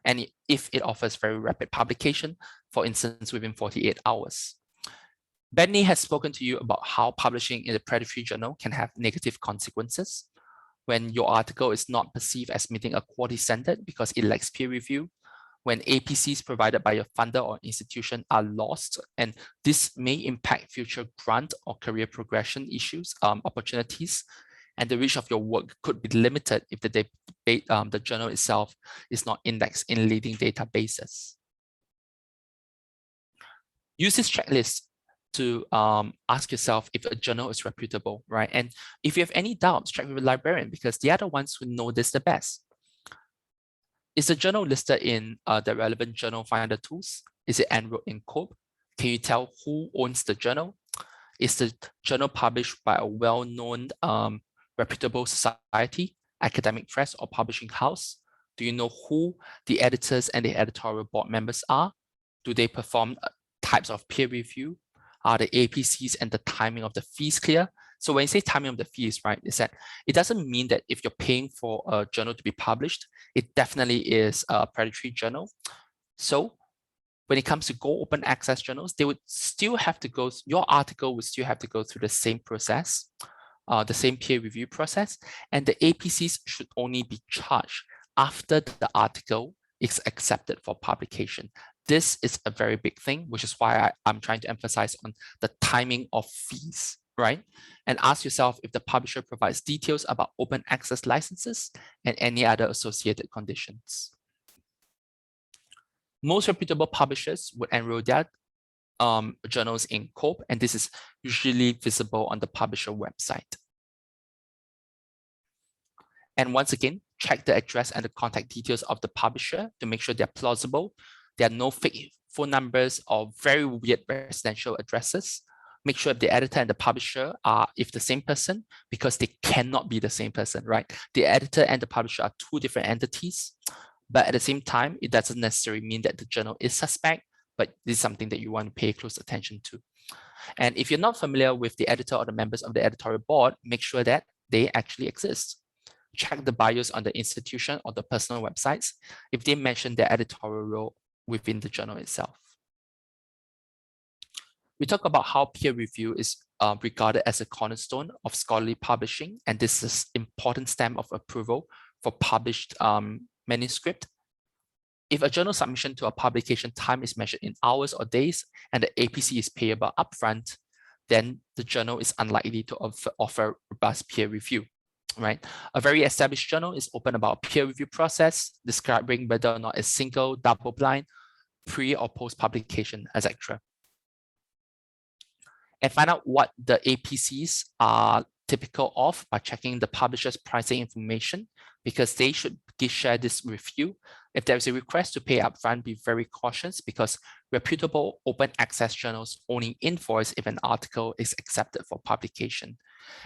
and if it offers very rapid publication, for instance, within 48 hours. Benny has spoken to you about how publishing in a predatory journal can have negative consequences. When your article is not perceived as meeting a quality standard because it lacks peer review, when APCs provided by your funder or institution are lost, and this may impact future grant or career progression opportunities, and the reach of your work could be limited if the journal itself is not indexed in leading databases. Use this checklist to ask yourself if a journal is reputable, right? And if you have any doubts, check with a librarian, because they are the ones who know this the best. Is the journal listed in the relevant journal finder tools? Is it enrolled in COPE? Can you tell who owns the journal? Is the journal published by a well-known reputable society, academic press, or publishing house? Do you know who the editors and the editorial board members are? Do they perform types of peer review? Are the APCs and the timing of the fees clear? So when you say timing of the fees, right, is that it doesn't mean that if you're paying for a journal to be published, it definitely is a predatory journal. So when it comes to Go Open Access journals, they would still have to go, your article would still have to go through the same process, the same peer review process, and the APCs should only be charged after the article is accepted for publication. This is a very big thing, which is why I'm trying to emphasize on the timing of fees, right? And ask yourself if the publisher provides details about open access licenses and any other associated conditions. Most reputable publishers would enroll their journals in COPE, and this is usually visible on the publisher website. And once again, check the address and the contact details of the publisher to make sure they're plausible. There are no fake phone numbers or very weird residential addresses. Make sure the editor and the publisher are if the same person, because they cannot be the same person, right? The editor and the publisher are two different entities, but at the same time, it doesn't necessarily mean that the journal is suspect, but this is something that you want to pay close attention to. And if you're not familiar with the editor or the members of the editorial board, make sure that they actually exist. Check the bios on the institution or the personal websites if they mention their editorial role within the journal itself. We talk about how peer review is regarded as a cornerstone of scholarly publishing, and this is an important stamp of approval for published manuscript. If a journal submission to a publication time is measured in hours or days, and the APC is payable upfront, then the journal is unlikely to offer robust peer review, right? A very established journal is open about peer review process, describing whether or not it's single, double-blind, pre or post-publication, etc. And find out what the APCs are typical of by checking the publisher's pricing information, because they should share this with you. If there is a request to pay upfront, be very cautious, because reputable open access journals only invoice if an article is accepted for publication.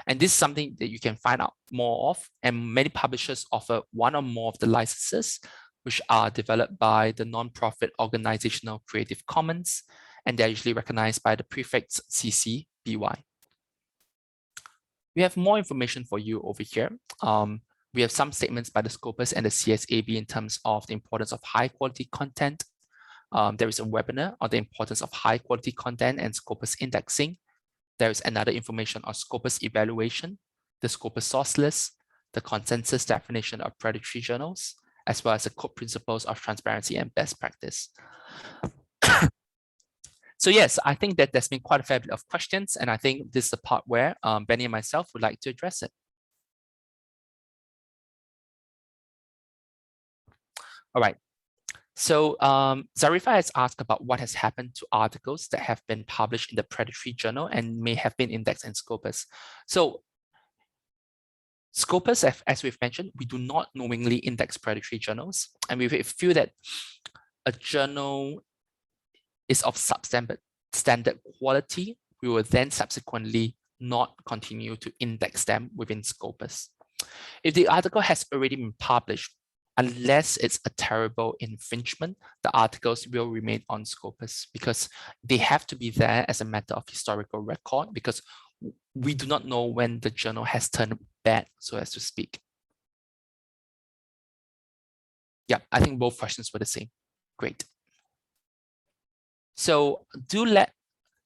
And this is something that you can find out more of, and many publishers offer one or more of the licenses, which are developed by the nonprofit organizational Creative Commons, and they're usually recognized by the prefix CC BY. We have more information for you over here. We have some statements by the Scopus and the CSAB in terms of the importance of high quality content. There is a webinar on the importance of high quality content and Scopus indexing. There is another information on Scopus evaluation, the Scopus source list, the consensus definition of predatory journals, as well as the code principles of transparency and best practice. So yes, I think that there's been quite a fair bit of questions, and I think this is the part where Benny and myself would like to address it. All right. So Zarifa has asked about what has happened to articles that have been published in the Predatory journal and may have been indexed in Scopus. So Scopus, as we've mentioned, we do not knowingly index predatory journals, and we feel that a journal is of substandard quality, we will then subsequently not continue to index them within Scopus. If the article has already been published, unless it's a terrible infringement, the articles will remain on Scopus, because they have to be there as a matter of historical record, because we do not know when the journal has turned bad, so as to speak. Yeah, I think both questions were the same. Great. So if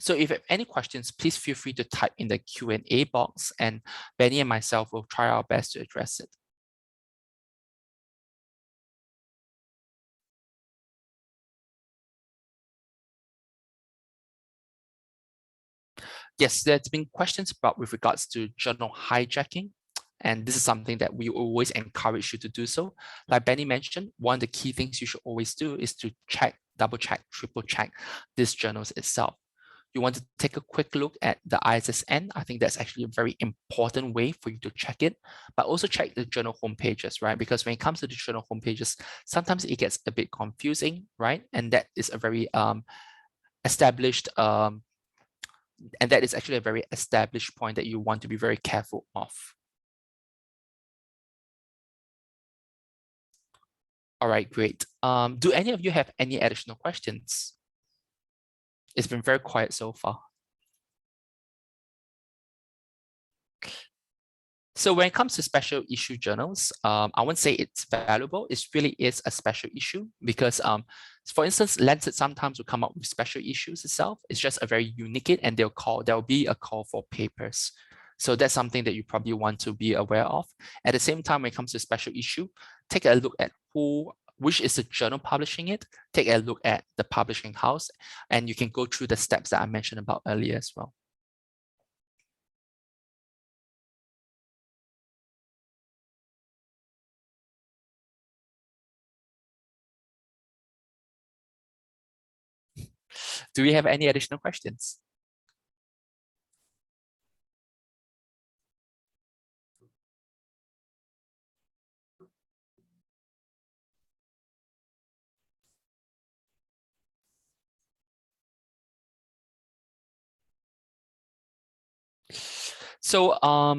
you have any questions, please feel free to type in the Q&A box, and Benny and myself will try our best to address it. Yes, there's been questions about with regards to journal hijacking, and this is something that we always encourage you to do so. Like Benny mentioned, one of the key things you should always do is to check, double check, triple check these journals itself. You want to take a quick look at the ISSN. I think that's actually a very important way for you to check it, but also check the journal homepages, right? Because when it comes to the journal homepages, sometimes it gets a bit confusing, right? And that is a very established and that is actually a very established point that you want to be very careful of. All right, great. Do any of you have any additional questions? It's been very quiet so far. So when it comes to special issue journals, I won't say it's valuable. It really is a special issue because, for instance, Lancet sometimes will come up with special issues itself. It's just a very unique it, and there'll be a call for papers. So that's something that you probably want to be aware of. At the same time, when it comes to special issue, take a look at which is the journal publishing it. Take a look at the publishing house, and you can go through the steps that I mentioned about earlier as well. Do we have any additional questions? So I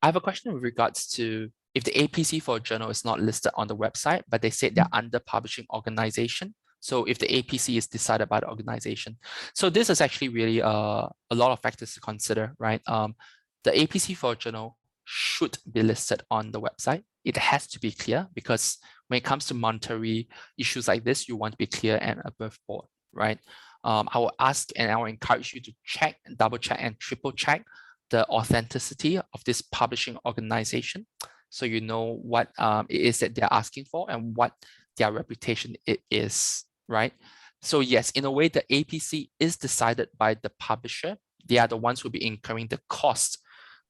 have a question with regards to if the APC for a journal is not listed on the website, but they said they're under publishing organization. So if the APC is decided by the organization. So this is actually really a lot of factors to consider, right? The APC for a journal should be listed on the website. It has to be clear because when it comes to monetary issues like this, you want to be clear and above board, right? I will ask and I will encourage you to check, double check and triple check the authenticity of this publishing organization, so you know what it is that they're asking for and what their reputation it is, right? So yes, in a way, the APC is decided by the publisher. They are the ones who will be incurring the cost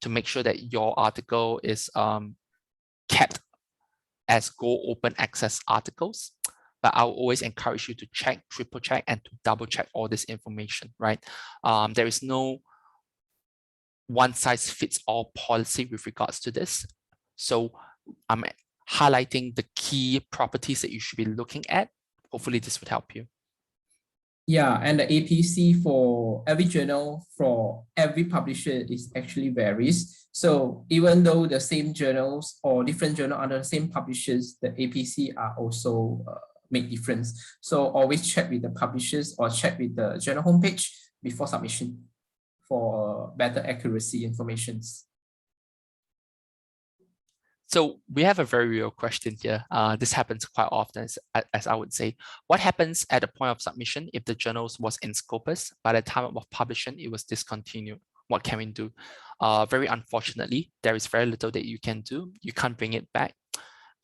to make sure that your article is kept as Go open access articles. But I'll always encourage you to check, triple check, and to double check all this information, right? There is no one size fits all policy with regards to this. So I'm highlighting the key properties that you should be looking at. Hopefully this would help you. Yeah, and the APC for every journal for every publisher is actually varies. So even though the same journals or different journal under the same publishers, the APC are also make difference. So always check with the publishers or check with the journal homepage before submission for better accuracy informations. So we have a very real question here. This happens quite often, as I would say. What happens at the point of submission if the journals was in Scopus, by the time of publication, it was discontinued? What can we do? Very unfortunately, there is very little that you can do. You can't bring it back.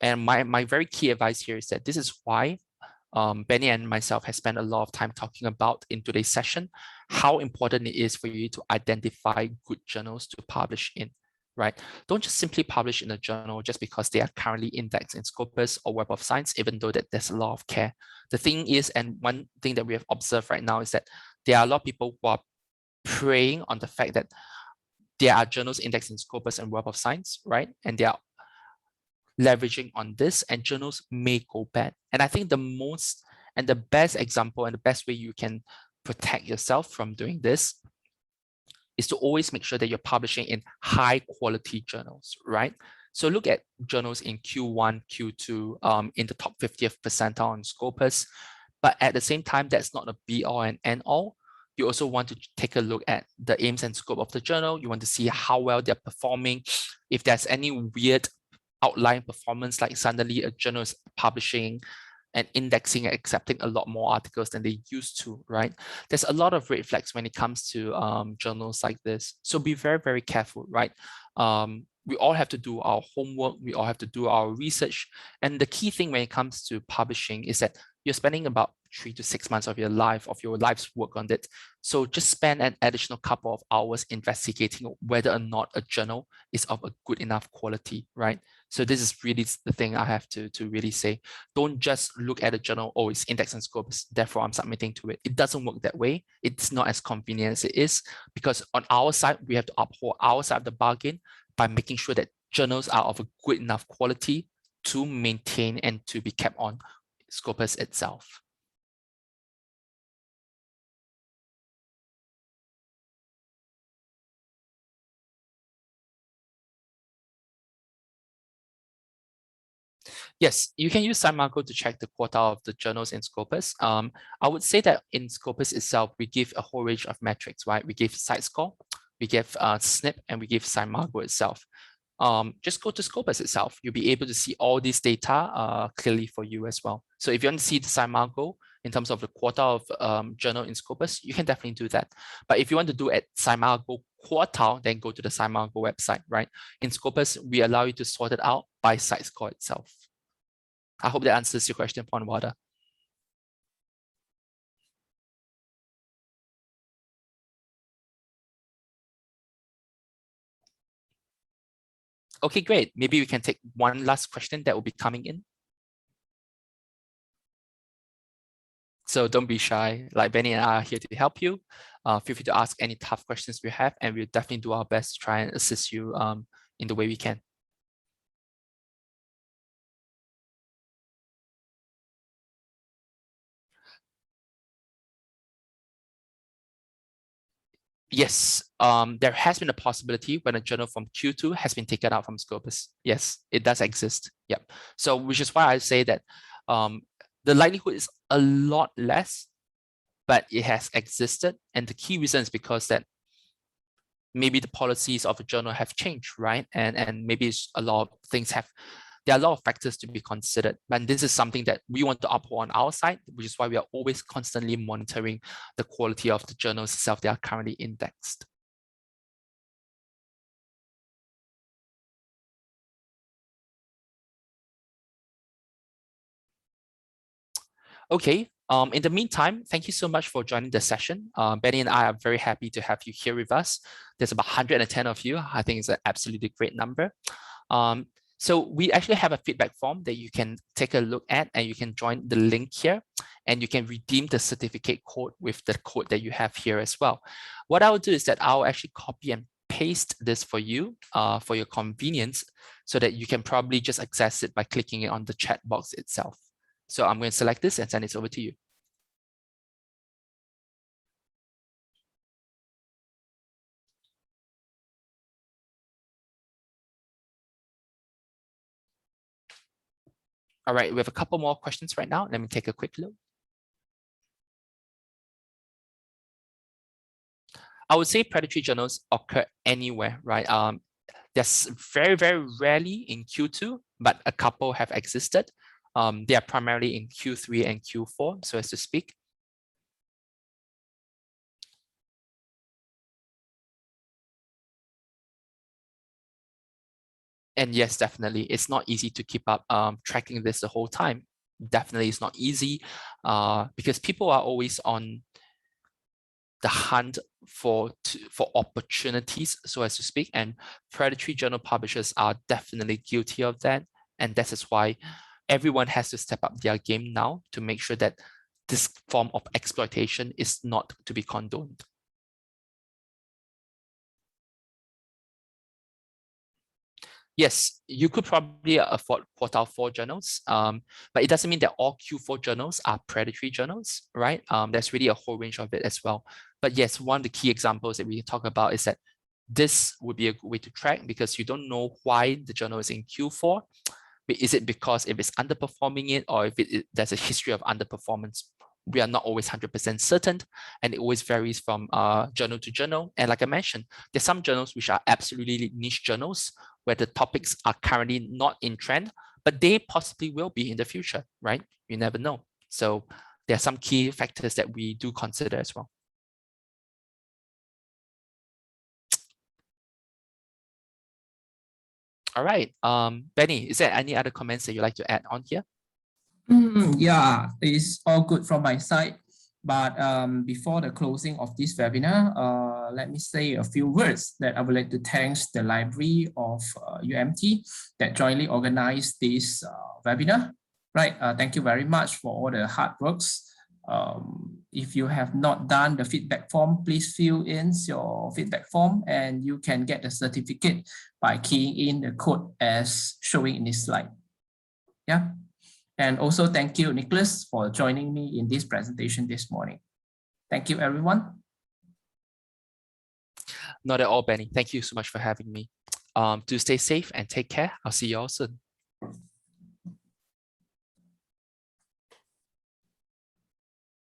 And my very key advice here is that this is why Benny and myself have spent a lot of time talking about in today's session, how important it is for you to identify good journals to publish in. Right? Don't just simply publish in a journal just because they are currently indexed in Scopus or Web of Science, even though that there's a lot of care. The thing is, and one thing that we have observed right now is that there are a lot of people who are preying on the fact that there are journals indexed in Scopus and Web of Science, right? And they are leveraging on this, and journals may go bad. And I think the most and the best example and the best way you can protect yourself from doing this is to always make sure that you're publishing in high quality journals, right? So look at journals in Q1, Q2, in the top 50th percentile on Scopus. But at the same time, that's not a be all and end all. You also want to take a look at the aims and scope of the journal. You want to see how well they're performing. If there's any weird outlying performance, like suddenly a journal is publishing and indexing and accepting a lot more articles than they used to, right? There's a lot of red flags when it comes to journals like this. So be very, very careful, right? We all have to do our homework. We all have to do our research. And the key thing when it comes to publishing is that you're spending about 3 to 6 months of your life's work on it. So just spend an additional couple of hours investigating whether or not a journal is of a good enough quality, right? So this is really the thing I have to really say. Don't just look at a journal, oh, it's indexed and Scopus, therefore I'm submitting to it. It doesn't work that way. It's not as convenient as it is, because on our side, we have to uphold our side of the bargain by making sure that journals are of a good enough quality to maintain and to be kept on Scopus itself. Yes, you can use SciMargo to check the quota of the journals in Scopus. I would say that in Scopus itself, we give a whole range of metrics, right? We give site score, we give SNP, and we give SciMargo itself. Just go to Scopus itself. You'll be able to see all these data clearly for you as well. So if you want to see the SciMargo in terms of the quota of journal in Scopus, you can definitely do that. But if you want to do at SciMargo quartile, then go to the SciMargo website, right? In Scopus, we allow you to sort it out by site score itself. I hope that answers your question, Pond Water. Okay, great. Maybe we can take one last question that will be coming in. So don't be shy. Like Benny and I are here to help you. Feel free to ask any tough questions we have, and we'll definitely do our best to try and assist you in the way we can. Yes, there has been a possibility when a journal from Q2 has been taken out from Scopus. Yes, it does exist. Yep. So which is why I say that the likelihood is a lot less, but it has existed. And the key reason is because that maybe the policies of a journal have changed, right? And maybe a lot of things there are a lot of factors to be considered. And this is something that we want to uphold on our side, which is why we are always constantly monitoring the quality of the journals itself that are currently indexed. Okay, in the meantime, thank you so much for joining the session. Benny and I are very happy to have you here with us. There's about 110 of you. I think it's an absolutely great number. So we actually have a feedback form that you can take a look at, and you can join the link here, and you can redeem the certificate code with the code that you have here as well. What I will do is that I'll actually copy and paste this for you for your convenience, so that you can probably just access it by clicking it on the chat box itself. So I'm going to select this and send it over to you. All right, we have a couple more questions right now. Let me take a quick look. I would say predatory journals occur anywhere, right? There's very, very rarely in Q2, but a couple have existed. They are primarily in Q3 and Q4, so as to speak. And yes, definitely, it's not easy to keep up tracking this the whole time. Definitely, it's not easy because people are always on the hunt for opportunities, so as to speak, and predatory journal publishers are definitely guilty of that. And that is why everyone has to step up their game now to make sure that this form of exploitation is not to be condoned. Yes, you could probably afford quartile 4 journals, but it doesn't mean that all Q4 journals are predatory journals, right? There's really a whole range of it as well. But yes, one of the key examples that we talk about is that this would be a good way to track, because you don't know why the journal is in Q4. Is it because if it's underperforming it, or if there's a history of underperformance? We are not always 100% certain, and it always varies from journal to journal. And like I mentioned, there's some journals which are absolutely niche journals where the topics are currently not in trend, but they possibly will be in the future, right? You never know. So there are some key factors that we do consider as well. All right, Benny, is there any other comments that you'd like to add on here? Yeah, it's all good from my side. But before the closing of this webinar, let me say a few words that I would like to thank the library of UMT that jointly organized this webinar. Right, thank you very much for all the hard works. If you have not done the feedback form, please fill in your feedback form, and you can get the certificate by keying in the code as showing in this slide. Yeah. And also thank you, Nicholas, for joining me in this presentation this morning. Thank you, everyone. Not at all, Benny. Thank you so much for having me. Do stay safe and take care. I'll see you all soon.